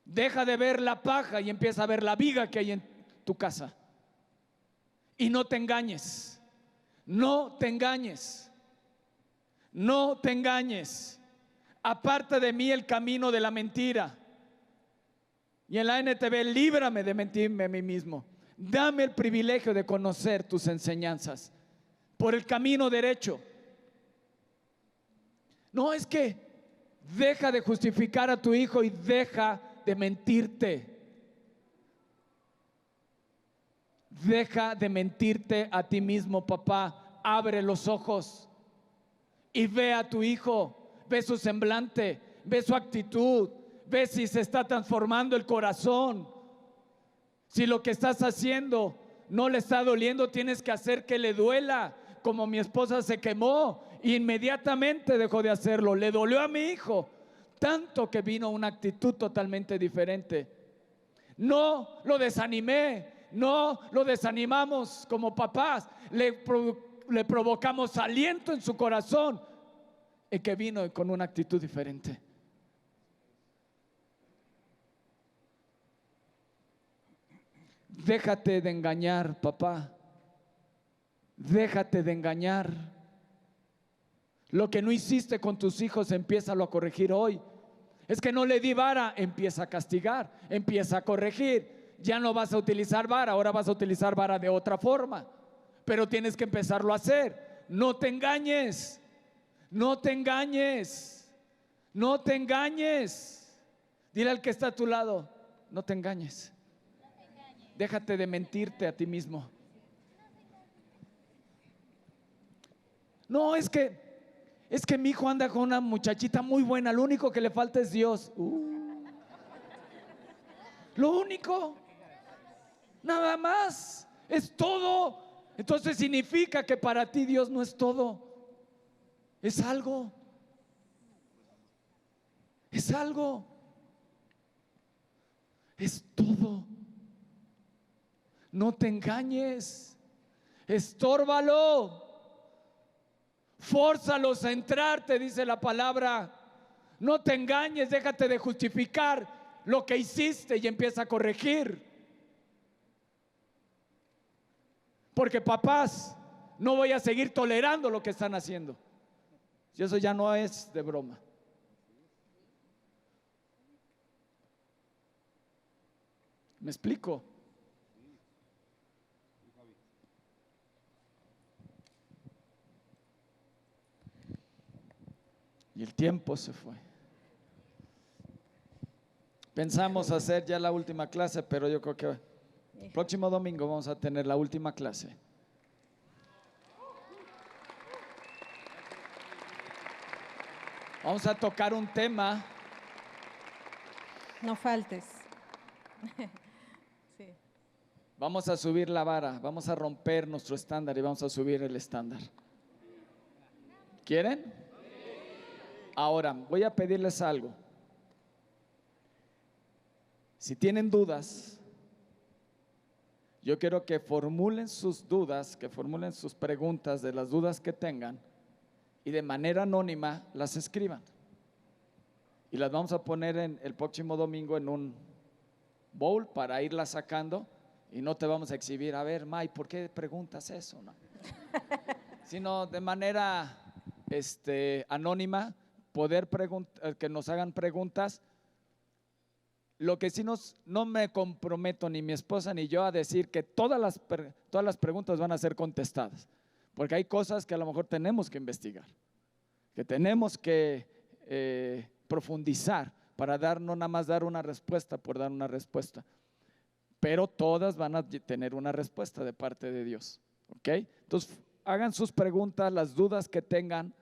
Deja de ver la paja y empieza a ver la viga que hay en tu casa. Y no te engañes, no te engañes, no te engañes. Aparta de mí el camino de la mentira. Y en la NTV, líbrame de mentirme a mí mismo. Dame el privilegio de conocer tus enseñanzas por el camino derecho. No, es que deja de justificar a tu hijo y deja de mentirte. Deja de mentirte a ti mismo, papá. Abre los ojos y ve a tu hijo, ve su semblante, ve su actitud, ve si se está transformando el corazón. Si lo que estás haciendo no le está doliendo, tienes que hacer que le duela. Como mi esposa se quemó, inmediatamente dejó de hacerlo. Le dolió a mi hijo tanto que vino una actitud totalmente diferente. No lo desanimé, no lo desanimamos como papás. Le provocamos aliento en su corazón y que vino con una actitud diferente. Déjate de engañar, papá. Déjate de engañar. Lo que no hiciste con tus hijos, empiézalo a corregir hoy. Es que no le di vara, empieza a castigar, empieza a corregir. Ya no vas a utilizar vara, ahora vas a utilizar vara de otra forma. Pero tienes que empezarlo a hacer. No te engañes, no te engañes, no te engañes. Dile al que está a tu lado, no te engañes. Déjate de mentirte a ti mismo. No, es que mi hijo anda con una muchachita muy buena, lo único que le falta es Dios. Lo único, nada más, es todo. Entonces significa que para ti Dios no es todo, es algo. es algo, es todo. No te engañes, estórbalo, fórzalos a entrar, te dice la palabra. No te engañes, déjate de justificar lo que hiciste y empieza a corregir. Porque papás, no voy a seguir tolerando lo que están haciendo. Y eso ya no es de broma. ¿Me explico? Y el tiempo se fue. Pensamos hacer ya la última clase, pero yo creo que el próximo domingo vamos a tener la última clase. Vamos a tocar un tema. No faltes. Sí. Vamos a subir la vara, vamos a romper nuestro estándar y vamos a subir el estándar. ¿Quieren? Ahora, voy a pedirles algo. Si tienen dudas, yo quiero que formulen sus dudas, que formulen sus preguntas de las dudas que tengan y de manera anónima las escriban. Y las vamos a poner el próximo domingo en un bowl para irlas sacando y no te vamos a exhibir. A ver, May, ¿por qué preguntas eso? No. Sino de manera anónima, poder que nos hagan preguntas. Lo que sí no me comprometo ni mi esposa ni yo a decir que todas las preguntas van a ser contestadas, porque hay cosas que a lo mejor tenemos que investigar, que tenemos que profundizar para no nada más dar una respuesta por dar una respuesta, pero todas van a tener una respuesta de parte de Dios, ¿ok? Entonces hagan sus preguntas, las dudas que tengan,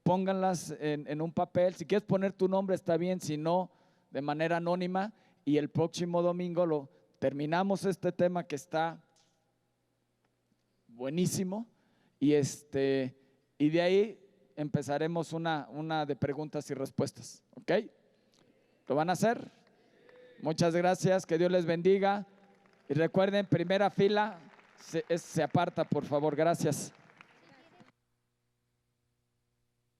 pónganlas en un papel. Si quieres poner tu nombre está bien, si no, de manera anónima, y el próximo domingo terminamos este tema que está buenísimo, y de ahí empezaremos una de preguntas y respuestas, ¿ok? ¿Lo van a hacer? Muchas gracias, que Dios les bendiga, y recuerden, primera fila se aparta, por favor, gracias.